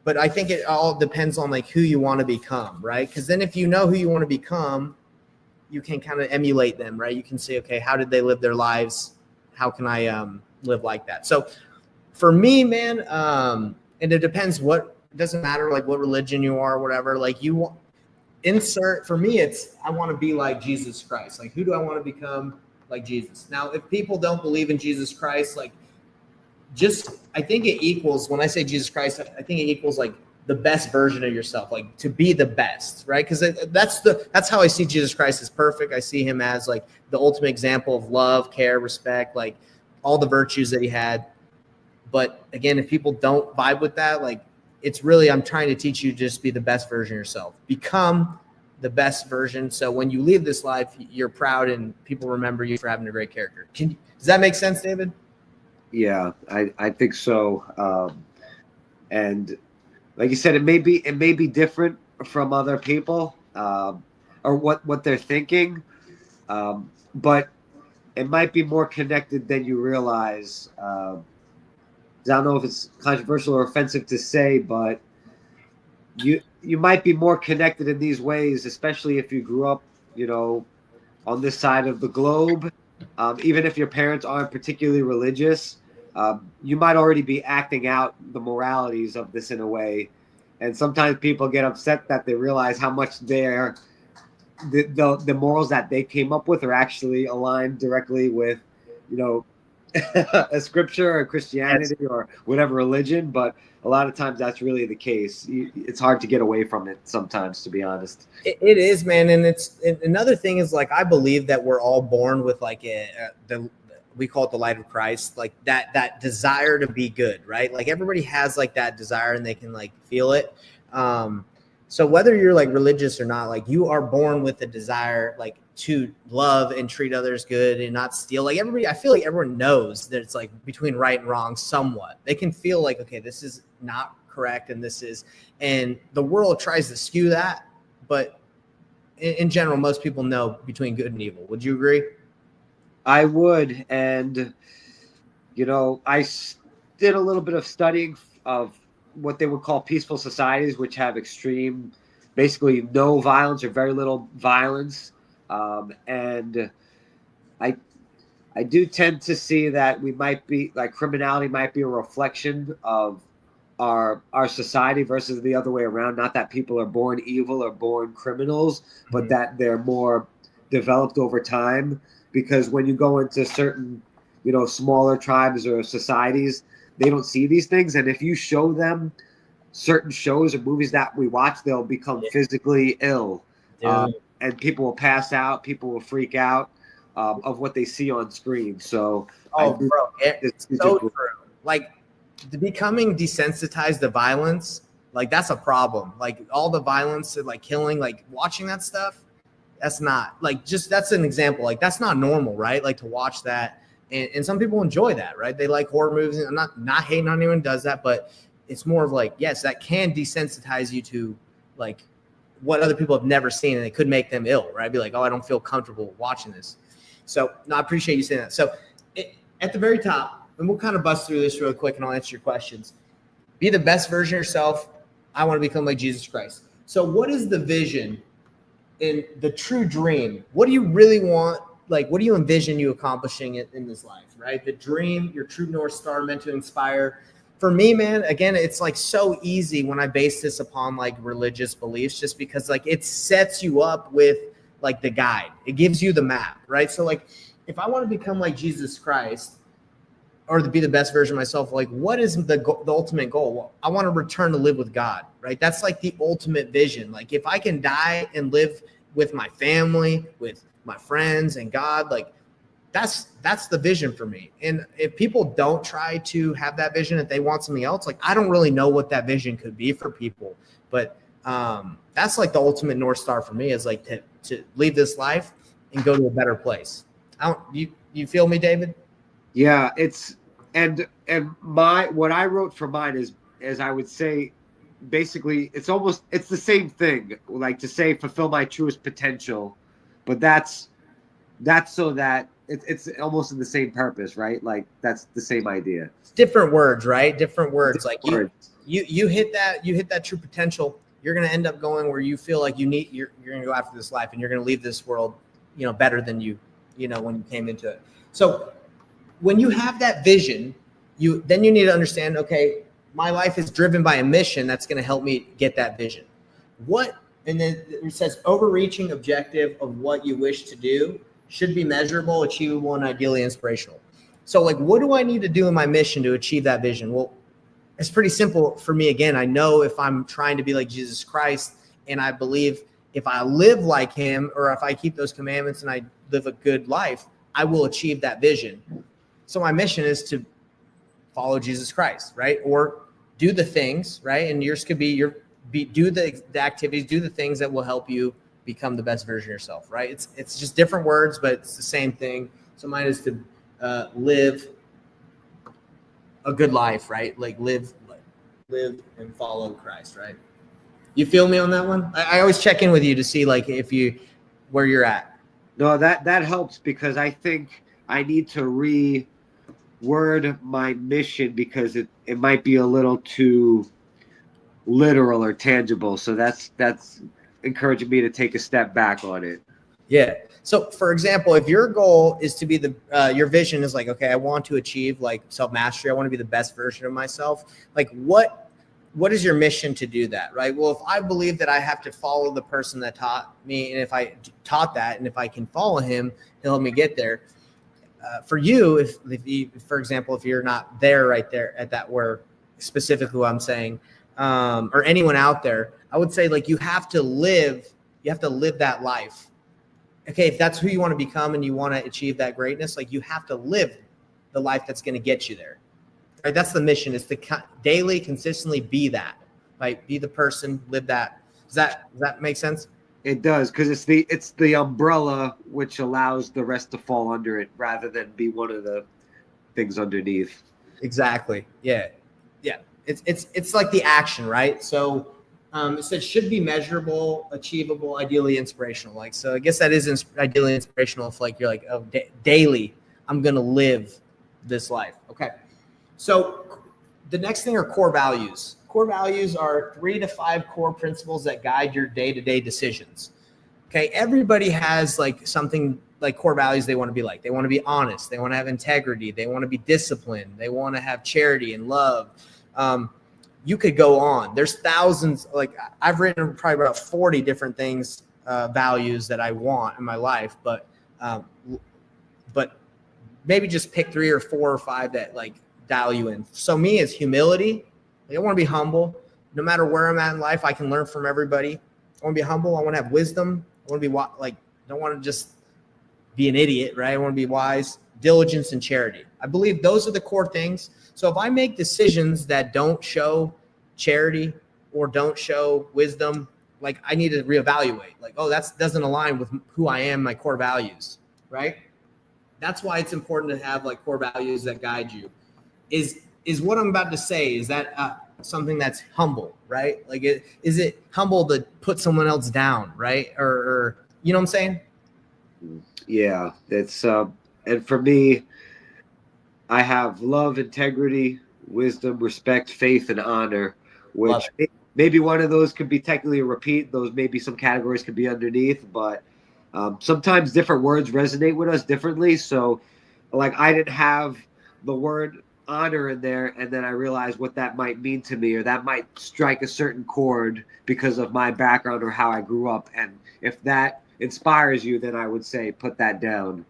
But I think it all depends on like who you want to become, right? Because then if you know who you want to become, you can kind of emulate them, right? You can say, okay, how did they live their lives? How can I live like that? So for me, man, and it depends it doesn't matter like what religion you are or whatever, like you want for me, I want to be like Jesus Christ. Like who do I want to become like Jesus? Now, if people don't believe in Jesus Christ, like I think it equals, when I say Jesus Christ, I think it equals like the best version of yourself, like to be the best, right? Because that's how I see Jesus Christ as perfect. I see him as like the ultimate example of love, care, respect, like all the virtues that he had. But again, if people don't vibe with that, like it's really, I'm trying to teach you to just be the best version of yourself. Become the best version. So when you leave this life, you're proud and people remember you for having a great character. Does that make sense, David? Yeah, I think so. And like you said, it may be different from other people, or what they're thinking. But it might be more connected than you realize. I don't know if it's controversial or offensive to say, but you might be more connected in these ways, especially if you grew up, on this side of the globe. Even if your parents aren't particularly religious, you might already be acting out the moralities of this in a way. And sometimes people get upset that they realize how much the morals that they came up with are actually aligned directly with, a scripture or Christianity or whatever religion. But a lot of times that's really the case. It's hard to get away from it sometimes, to be honest. It is, man. And another thing is like, I believe that we're all born with like we call it the light of Christ, like that desire to be good, right? Like everybody has like that desire and they can like feel it. So whether you're like religious or not, like you are born with the desire, like to love and treat others good and not steal. Like I feel like everyone knows that it's like between right and wrong somewhat. They can feel like, okay, this is not correct. And the world tries to skew that. But in general, most people know between good and evil. Would you agree? I would. And, I did a little bit of studying of what they would call peaceful societies, which have extreme, basically no violence or very little violence. And I do tend to see that we might be like criminality might be a reflection of our society versus the other way around. Not that people are born evil or born criminals, but that they're more developed over time. Because when you go into certain, smaller tribes or societies, they don't see these things. And if you show them certain shows or movies that we watch, they'll become physically ill. And people will pass out. People will freak out of what they see on screen. So, it's so true. Like becoming desensitized to violence, like that's a problem. Like all the violence and like killing, like watching that stuff, that's not like that's an example. Like that's not normal, right? Like to watch that. And some people enjoy that, right? They like horror movies. And I'm not hating on anyone who does that, but it's more of like, yes, that can desensitize you to like what other people have never seen, and it could make them ill, right? Be like, oh, I don't feel comfortable watching this. So no, I appreciate you saying that. So at the very top, and we'll kind of bust through this real quick and I'll answer your questions. Be the best version of yourself. I want to become like Jesus Christ. So what is the vision and the true dream? What do you really want? Like, what do you envision you accomplishing in this life, right? The dream, your true North Star, meant to inspire. For me, man, again, it's like so easy when I base this upon like religious beliefs, just because like it sets you up with like the guide. It gives you the map, right? So like if I want to become like Jesus Christ, or to be the best version of myself, like what is the ultimate goal? Well, I want to return to live with God, right? That's like the ultimate vision. Like if I can die and live with my family, with my friends and God, like that's the vision for me. And if people don't try to have that vision, if they want something else, like I don't really know what that vision could be for people, but that's like the ultimate North Star for me, is like to leave this life and go to a better place. You feel me, David? Yeah, it's and my what I wrote for mine is I would say basically it's the same thing, like to say fulfill my truest potential, but that's so that it's almost in the same purpose, right? Like that's the same idea. It's different words, right? Different words. Different Like words. you hit that true potential, you're going to end up going where you feel like you're going to go after this life, and you're going to leave this world, better than when you came into it. So when you have that vision, then you need to understand, okay, my life is driven by a mission that's going to help me get that vision. And then it says overreaching objective of what you wish to do should be measurable, achievable, and ideally inspirational. So like, what do I need to do in my mission to achieve that vision? Well, it's pretty simple for me. Again, I know if I'm trying to be like Jesus Christ, and I believe if I live like him, or if I keep those commandments and I live a good life, I will achieve that vision. So my mission is to follow Jesus Christ, right? Or do the things, right? And yours could be do the activities, do the things that will help you become the best version of yourself, right? It's just different words, but it's the same thing. So mine is to live a good life, right? Like live and follow Christ, right? You feel me on that one? I always check in with you to see like where you're at. No, that helps, because I think I need to reword my mission, because it might be a little too literal or tangible. So that's encouraging me to take a step back on it. Yeah. So for example, if your goal is to be your vision is like, okay, I want to achieve like self-mastery, I want to be the best version of myself. Like what is your mission to do that, right? Well, if I believe that I have to follow the person that taught me, and if I taught that, and if I can follow him, he'll help me get there. For you, if you, for example, if you're not there right there at that, where specifically what I'm saying, or anyone out there, I would say like you have to live that life. Okay, if that's who you want to become and you want to achieve that greatness, like you have to live the life that's going to get you there. Right? That's the mission, is to daily, consistently be that, right? Be the person, live that. Does that make sense? It does, because it's the umbrella which allows the rest to fall under it, rather than be one of the things underneath. Exactly. Yeah. It's like the action, right? So it says should be measurable, achievable, ideally inspirational. Like, so I guess that is ideally inspirational if like you're like, oh, daily I'm gonna live this life. Okay. So the next thing are core values. Core values are 3 to 5 core principles that guide your day-to-day decisions. Okay, everybody has like something like core values they want to be like. They want to be honest. They want to have integrity. They want to be disciplined. They want to have charity and love. You could go on. There's thousands. Like I've written probably about 40 different things, values that I want in my life, but maybe just pick 3 or 4 or 5 that like dial you in. So me is humility. I want to be humble. No matter where I'm at in life, I can learn from everybody. I want to be humble. I want to have wisdom. I want to be like, don't want to just be an idiot, right? I want to be wise, diligence, and charity. I believe those are the core things. So if I make decisions that don't show charity or don't show wisdom, like I need to reevaluate. Like, oh, that doesn't align with who I am, my core values, right? That's why it's important to have like core values that guide you. Is what I'm about to say, is that something that's humble, right? Like, is it humble to put someone else down, right? Or you know what I'm saying? Yeah, it's and for me, I have love, integrity, wisdom, respect, faith, and honor, which maybe one of those could be technically a repeat. Those maybe some categories could be underneath, but sometimes different words resonate with us differently. So, like, I didn't have the word honor in there, and then I realized what that might mean to me, or that might strike a certain chord because of my background or how I grew up. And if that inspires you, then I would say put that down.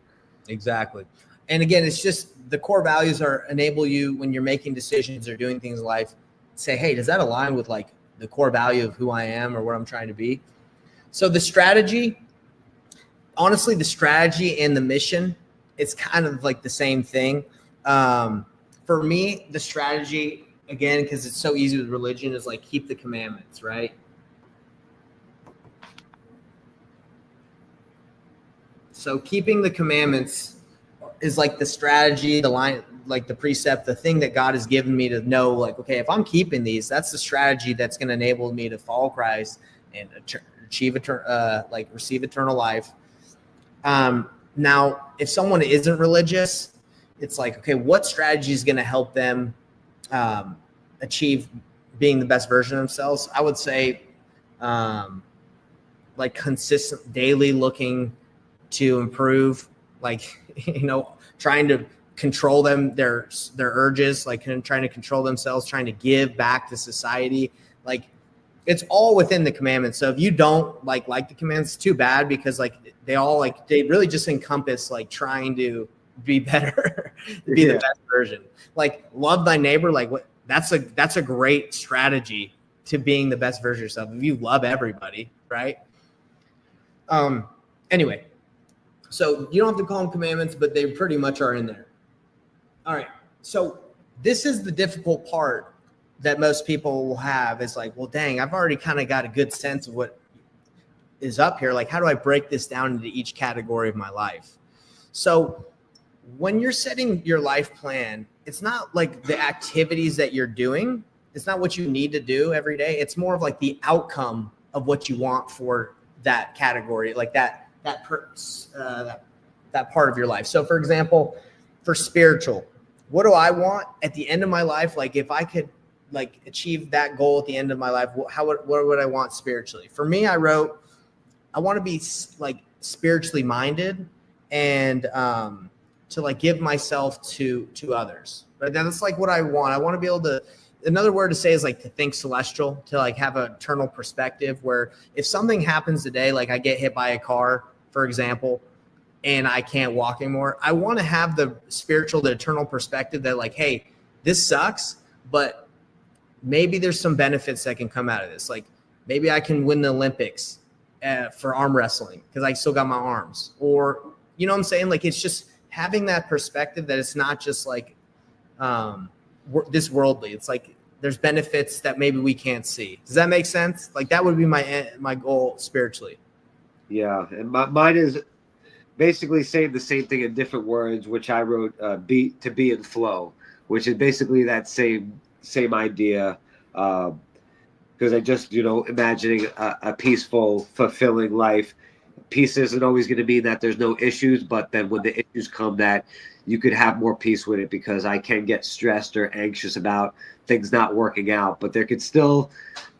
Exactly. And again, it's just the core values are enable you when you're making decisions or doing things in life. Say, hey, does that align with like the core value of who I am or what I'm trying to be? So the strategy, honestly, the strategy and the mission, it's kind of like the same thing. For me, the strategy, again, because it's so easy with religion, is like keep the commandments, right? So keeping the commandments is like the strategy, the line, like the precept, the thing that God has given me to know, like, okay, if I'm keeping these, that's the strategy that's going to enable me to follow Christ and achieve receive eternal life. Now, if someone isn't religious, it's like, okay, what strategy is going to help them achieve being the best version of themselves? I would say like consistent daily looking to improve, like, trying to control their urges, like trying to control themselves, trying to give back to society. Like, it's all within the commandments. So if you don't like the commandments, it's too bad, because like they really just encompass like trying to be better, be the best version. Like, love thy neighbor. Like, what? That's a great strategy to being the best version of yourself. If you love everybody, right? Anyway, so you don't have to call them commandments, but they pretty much are in there. All right. So this is the difficult part that most people will have, is like, well, dang, I've already kind of got a good sense of what is up here. Like, how do I break this down into each category of my life? So when you're setting your life plan, it's not like the activities that you're doing. It's not what you need to do every day. It's more of like the outcome of what you want for that category, like that part of your life. So for example, for spiritual, what do I want at the end of my life? Like, if I could like achieve that goal at the end of my life, what would I want spiritually? For me, I wrote, I want to be like spiritually minded and to like give myself to others. Right? That's like what I want. I want to be able to, another word to say is like to think celestial, to like have an eternal perspective, where if something happens today, like I get hit by a car, for example, and I can't walk anymore, I want to have the spiritual, the eternal perspective that like, hey, this sucks, but maybe there's some benefits that can come out of this. Like, maybe I can win the Olympics for arm wrestling because I still got my arms, or, you know what I'm saying? Like, it's just having that perspective that it's not just like this worldly. It's like there's benefits that maybe we can't see. Does that make sense? Like, that would be my goal spiritually. Yeah, and mine is basically saying the same thing in different words, which I wrote be in flow, which is basically that same idea. Because I just, imagining a peaceful, fulfilling life. Peace isn't always going to mean that there's no issues, but then when the issues come, that you could have more peace with it, because I can get stressed or anxious about things not working out, but there could still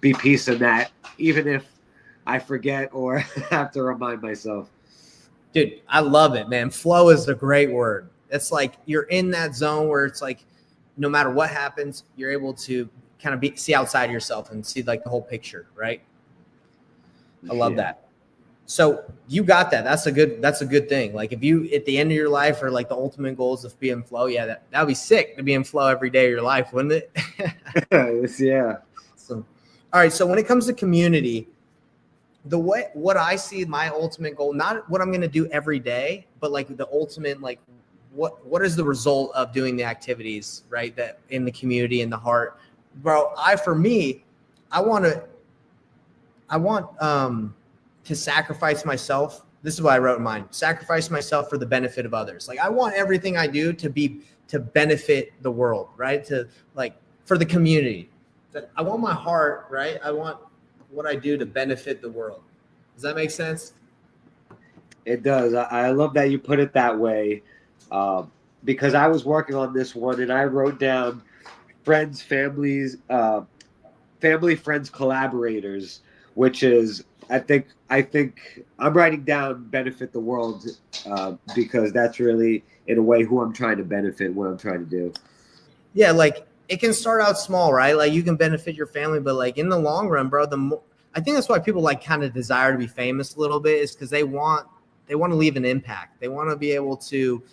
be peace in that, even if I forget or have to remind myself. Dude, I love it, man. Flow is a great word. It's like you're in that zone where it's like no matter what happens, you're able to kind of see outside yourself and see like the whole picture, right? I love that. So you got that. That's a good thing. Like, if you at the end of your life are like the ultimate goals of being flow, yeah, that would be sick to be in flow every day of your life, wouldn't it? Yeah. So, all right. So when it comes to community, what I see my ultimate goal, not what I'm going to do every day, but like the ultimate, like what is the result of doing the activities, right? That in the community, in the heart, bro. I want to sacrifice myself. This is what I wrote in mine: sacrifice myself for the benefit of others. Like, I want everything I do to benefit the world, right? To like for the community. I want my heart, right? I want what I do to benefit the world. Does that make sense? It does. I love that you put it that way, because I was working on this one and I wrote down friends, families, family, friends, collaborators, which is I think I'm writing down benefit the world because that's really in a way who I'm trying to benefit, what I'm trying to do. Yeah, like it can start out small, right? Like you can benefit your family, but like in the long run, bro, I think that's why people like kind of desire to be famous a little bit, is because they want to leave an impact. They want to be able to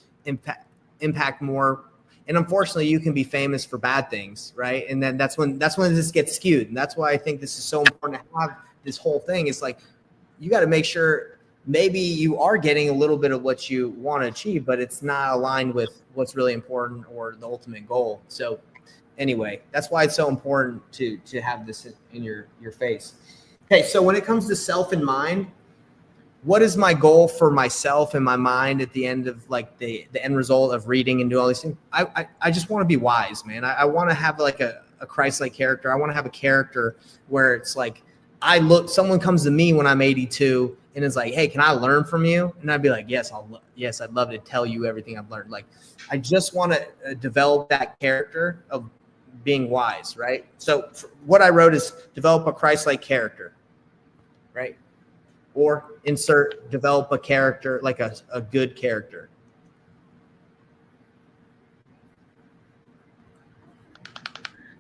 impact more. And unfortunately, you can be famous for bad things, right? And then that's when this gets skewed. And that's why I think this is so important to have this whole thing. It's like you got to make sure maybe you are getting a little bit of what you want to achieve, but it's not aligned with what's really important or the ultimate goal. So anyway, that's why it's so important to have this in your face. Okay, so when it comes to self and mind, what is my goal for myself and my mind at the end of like the end result of reading and doing all these things? I just want to be wise, man. I want to have like a Christ-like character. I want to have a character where it's like someone comes to me when I'm 82 and is like, hey, can I learn from you? And I'd be like, yes, I'd love to tell you everything I've learned. Like, I just want to develop that character of being wise, right? So what I wrote is develop a Christ-like character, right? Or develop a character, like a good character.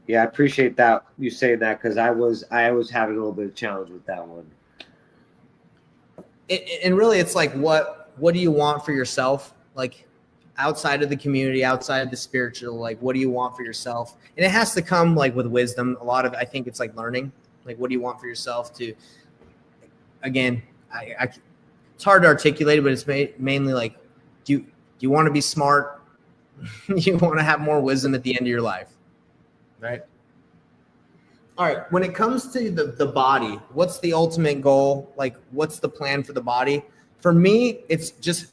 Yeah, I appreciate that you saying that, because I was having a little bit of challenge with that one. And really, it's like what do you want for yourself? Like outside of the community, outside of the spiritual, like what do you want for yourself? And it has to come like with wisdom. A lot of I think it's like learning. Like what do you want for yourself to? Again, it's hard to articulate it, but it's mainly like do you want to be smart? You want to have more wisdom at the end of your life. Right. All right. When it comes to the body, what's the ultimate goal? Like, what's the plan for the body? For me, it's just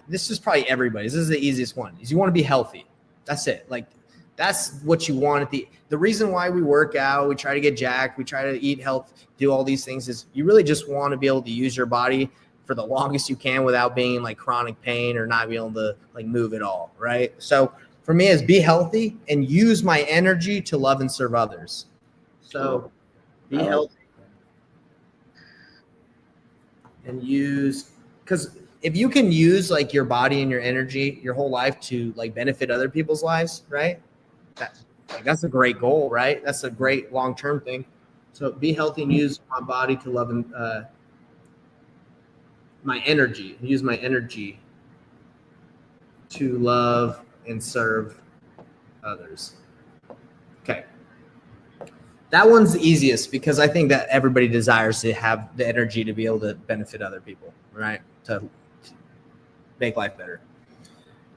this is probably everybody's. This is the easiest one. Is you want to be healthy. That's it. Like, that's what you want. The reason why we work out, we try to get jacked, we try to eat health, do all these things is you really just want to be able to use your body for the longest you can without being in like chronic pain or not being able to like move at all. Right. So for me, is be healthy and use my energy to love and serve others. So be healthy and because if you can use like your body and your energy, your whole life to like benefit other people's lives, right? That's a great goal, right? That's a great long-term thing. So be healthy and use my body to love and use my energy to love and serve others. Okay. That one's the easiest because I think that everybody desires to have the energy to be able to benefit other people, right? To make life better.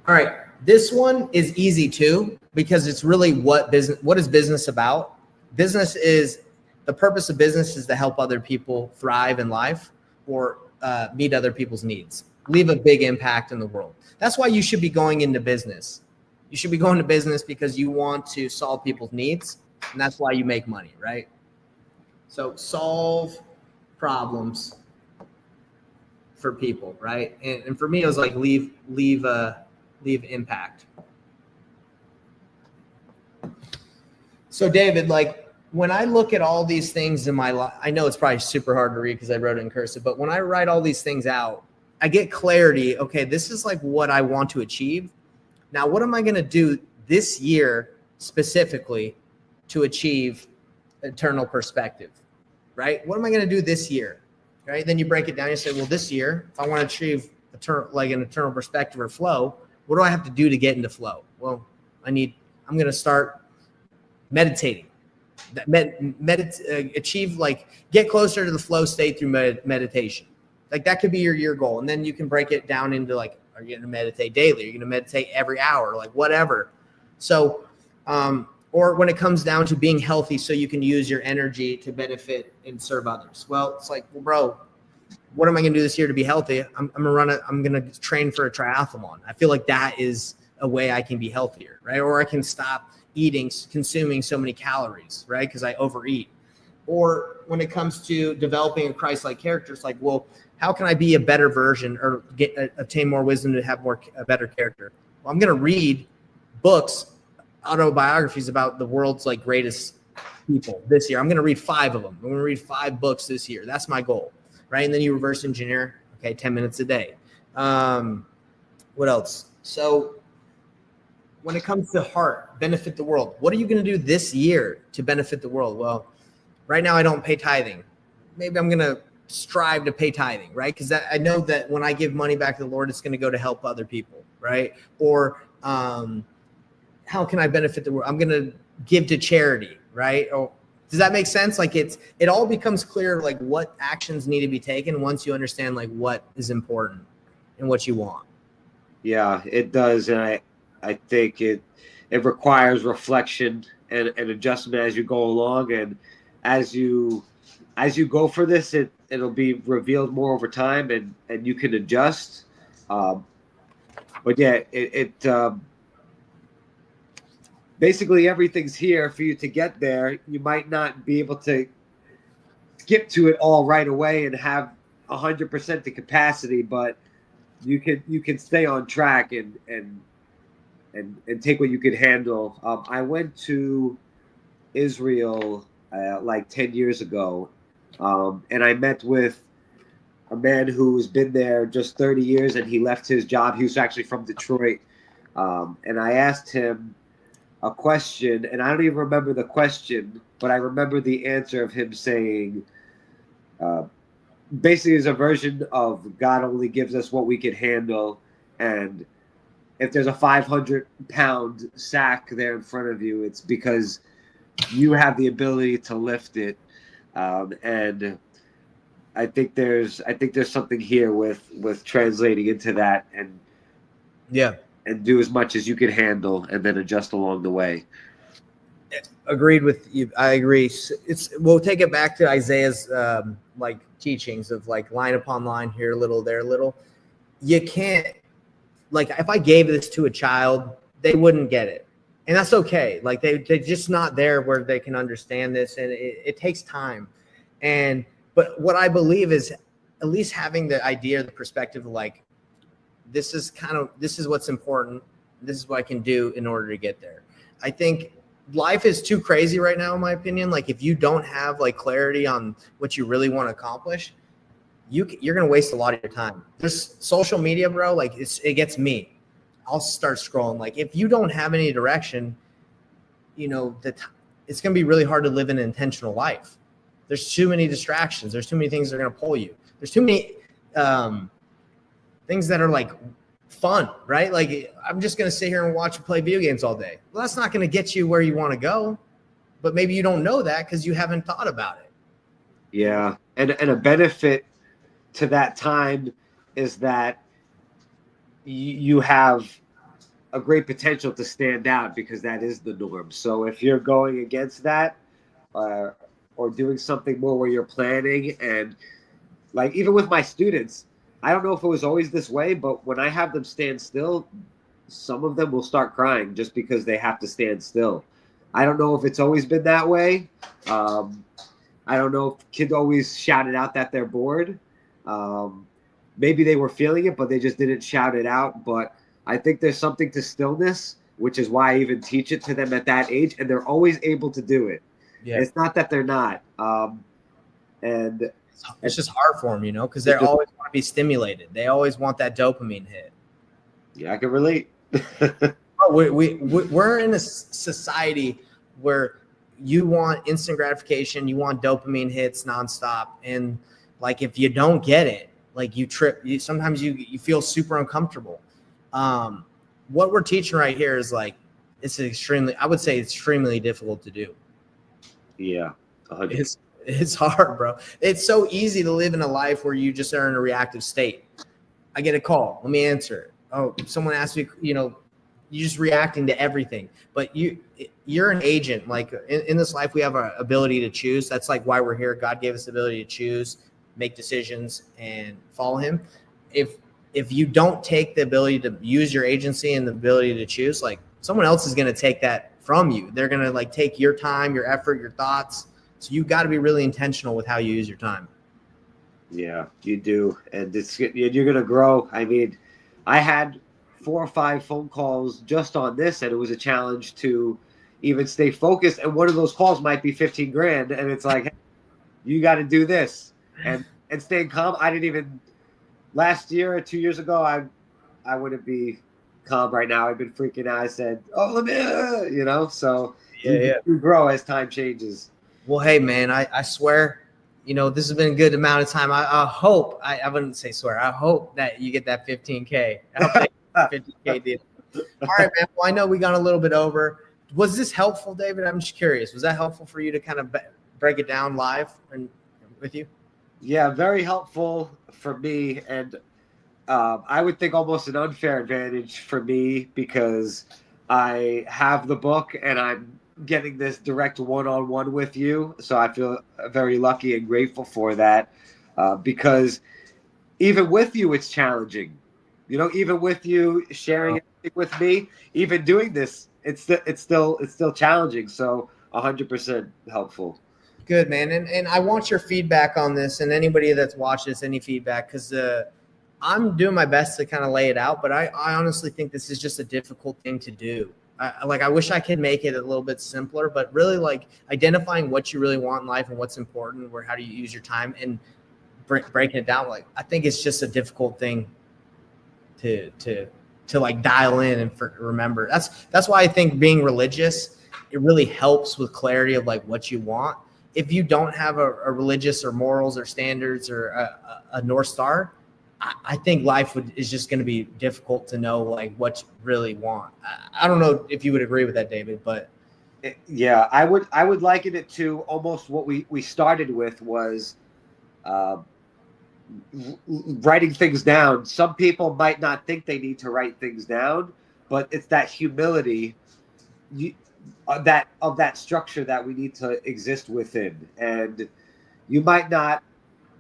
All right. This one is easy too, because it's really what is business about? The purpose of business is to help other people thrive in life or meet other people's needs, leave a big impact in the world. That's why you should be going into business. You should be going to business because you want to solve people's needs, and that's why you make money, right? So solve problems for people, right? And for me, it was like leave impact. So David, like when I look at all these things in my life, I know it's probably super hard to read because I wrote it in cursive, but when I write all these things out, I get clarity. Okay, this is like what I want to achieve. Now, what am I going to do this year specifically to achieve eternal perspective, right? What am I going to do this year, right? Then you break it down. You say, well, this year, if I want to achieve an eternal perspective or flow, what do I have to do to get into flow? Well, I'm going to start meditating. Achieve, like, get closer to the flow state through meditation. Like that could be your year goal. And then you can break it down into like, are you going to meditate daily? Are you going to meditate every hour? Like whatever. So, or when it comes down to being healthy so you can use your energy to benefit and serve others. Well, it's like, well, bro, what am I going to do this year to be healthy? I'm going to train for a triathlon. I feel like that is a way I can be healthier, right? Or I can stop consuming so many calories, right? Because I overeat. Or when it comes to developing a Christ-like character, it's like, well, how can I be a better version or obtain more wisdom to have a better character? Well, I'm going to read books, autobiographies about the world's like greatest people this year. I'm going to read 5 of them. I'm going to read 5 books this year. That's my goal, right? And then you reverse engineer, okay, 10 minutes a day. What else? So when it comes to heart, benefit the world, what are you going to do this year to benefit the world? Well, right now I don't pay tithing. Maybe I'm going to strive to pay tithing, right? Because I know that when I give money back to the Lord, it's going to go to help other people, right? Or how can I benefit the world? I'm going to give to charity, right? Or does that make sense? Like it all becomes clear, like what actions need to be taken once you understand like what is important and what you want. Yeah, it does, and I think it requires reflection and adjustment as you go along, and as you go for this, it'll be revealed more over time, and you can adjust. But yeah, basically everything's here for you to get there. You might not be able to skip to it all right away and have 100% the capacity, but you can stay on track and take what you could handle. I went to Israel like 10 years ago, and I met with a man who's been there just 30 years, and he left his job. He was actually from Detroit, and I asked him a question, and I don't even remember the question, but I remember the answer of him saying, basically, is a version of God only gives us what we can handle, and if there's a 500-pound sack there in front of you, it's because you have the ability to lift it. And I think there's something here with translating into that, and and do as much as you can handle, and then adjust along the way. Agreed with you. I agree. We'll take it back to Isaiah's like teachings of like line upon line, here a little, there a little. You can't, like, if I gave this to a child, they wouldn't get it, and that's okay. Like they're just not there where they can understand this, and it takes time. But what I believe is at least having the idea, the perspective of like, this is what's important. This is what I can do in order to get there. I think life is too crazy right now, in my opinion. Like if you don't have like clarity on what you really want to accomplish, you're going to waste a lot of your time. There's social media, bro. Like it gets me. I'll start scrolling. Like if you don't have any direction, it's going to be really hard to live an intentional life. There's too many distractions. There's too many things that are going to pull you. There's too many things that are like fun, right? Like I'm just going to sit here and watch and play video games all day. Well, that's not going to get you where you want to go, but maybe you don't know that because you haven't thought about it. Yeah. And a benefit to that time is that you have a great potential to stand out because that is the norm. So if you're going against that, or doing something more where you're planning, and like even with my students, I don't know if it was always this way, but when I have them stand still, some of them will start crying just because they have to stand still. I don't know if it's always been that way. I don't know if kids always shouted out that they're bored. Maybe they were feeling it, but they just didn't shout it out. But I think there's something to stillness, which is why I even teach it to them at that age, and they're always able to do it. Yeah. It's not that they're not. And it's just hard for them, because they always want to be stimulated. They always want that dopamine hit. Yeah, I can relate. We're in a society where you want instant gratification, you want dopamine hits nonstop, and like if you don't get it, like you trip. Sometimes you feel super uncomfortable. What we're teaching right here is like it's extremely difficult to do. Yeah, 100%. It's hard, bro. It's so easy to live in a life where you just are in a reactive state. I get a call. Let me answer it. Oh, someone asked me, you're just reacting to everything. But you're an agent. Like in this life, we have our ability to choose. That's like why we're here. God gave us the ability to choose, make decisions, and follow him. If you don't take the ability to use your agency and the ability to choose, like someone else is going to take that from you. They're going to like take your time, your effort, your thoughts. So you got to be really intentional with how you use your time. Yeah, you do. And you're going to grow. I mean, I had 4 or 5 phone calls just on this, and it was a challenge to even stay focused. And one of those calls might be 15 grand. And it's like, hey, you got to do this and staying calm. I didn't even last year or 2 years ago, I wouldn't be calm right now. I've been freaking out. I said, "Oh, let me," So Yeah. you grow as time changes. Well, hey, man, I swear, this has been a good amount of time. I hope, I wouldn't say swear, I hope that you get that 15K. I hope that 15K deal. All right, man. Well, I know we got a little bit over. Was this helpful, David? I'm just curious. Was that helpful for you to kind of break it down live and with you? Yeah, very helpful for me. And I would think almost an unfair advantage for me because I have the book and I'm getting this direct one-on-one with you. So I feel very lucky and grateful for that because even with you, it's challenging. Even with you sharing it with me, even doing this, it's still challenging. So 100% helpful. Good, man. And I want your feedback on this, and anybody that's watched this, any feedback, because I'm doing my best to kind of lay it out, but I honestly think this is just a difficult thing to do. I wish I could make it a little bit simpler, but really like identifying what you really want in life and what's important, or how do you use your time, and breaking it down. Like, I think it's just a difficult thing to like dial in and remember. That's why I think being religious, it really helps with clarity of like what you want. If you don't have a religious or morals or standards or a North Star, I think life is just going to be difficult to know like what you really want. I don't know if you would agree with that, David, but yeah, I would liken it to almost what we started with was writing things down. Some people might not think they need to write things down, but it's that humility of that structure that we need to exist within. And you might not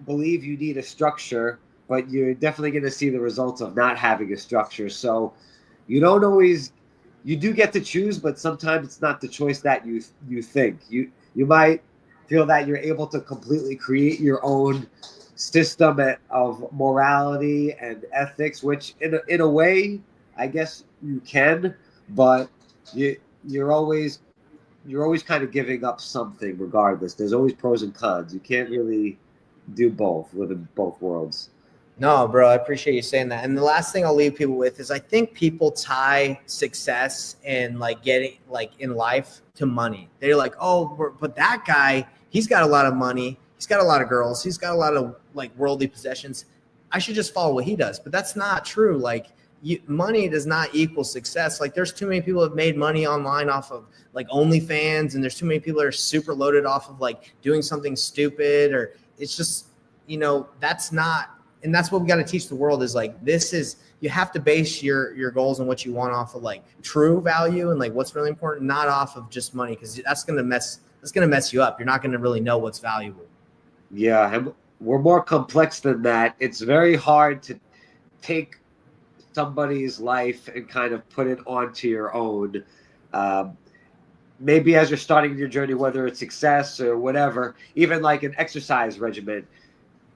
believe you need a structure, but you're definitely going to see the results of not having a structure. So you don't always, you do get to choose, but sometimes it's not the choice that you think. You might feel that you're able to completely create your own system of morality and ethics, which in a way, I guess you can, but you're always kind of giving up something regardless. There's always pros and cons. You can't really do both, live in both worlds. no, bro, I appreciate you saying that. And the last thing I'll leave people with is I think people tie success and like getting like in life to money. They're like, oh, but that guy, he's got a lot of money. He's got a lot of girls. He's got a lot of like worldly possessions. I should just follow what he does. But that's not true. Like money does not equal success. Like there's too many people who have made money online off of like OnlyFans, and there's too many people that are super loaded off of like doing something stupid, or it's just, that's not. And that's what we got to teach the world is like, you have to base your goals and what you want off of like true value and like what's really important, not off of just money. Cause that's going to mess you up. You're not going to really know what's valuable. Yeah. And we're more complex than that. It's very hard to take somebody's life and kind of put it onto your own. Maybe as you're starting your journey, whether it's success or whatever, even like an exercise regimen,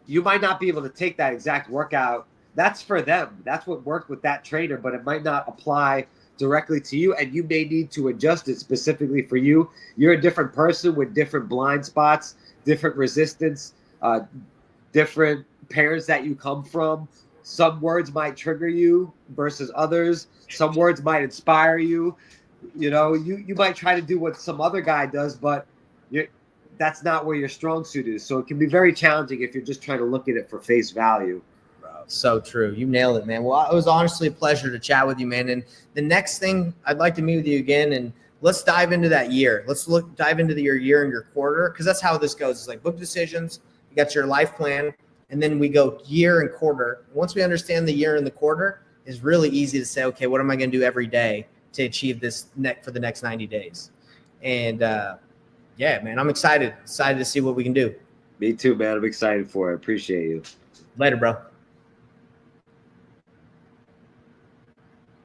you might not be able to take that exact workout. That's for them. That's what worked with that trainer, but it might not apply directly to you, and you may need to adjust it specifically for you. You're a different person with different blind spots, different resistance, different parents that you come from. Some words might trigger you versus others. Some words might inspire you. You might try to do what some other guy does, but that's not where your strong suit is. So it can be very challenging if you're just trying to look at it for face value. Bro, so true. You nailed it, man. Well, it was honestly a pleasure to chat with you, man. And the next thing, I'd like to meet with you again, and let's dive into that year. Let's dive into your year and your quarter, because that's how this goes. It's like book decisions, you got your life plan, and then we go year and quarter. Once we understand the year and the quarter, it's really easy to say, okay, what am I going to do every day to achieve this for the next 90 days? And yeah, man, I'm excited to see what we can do. Me too, man. I'm excited for it. Appreciate you. Later, bro.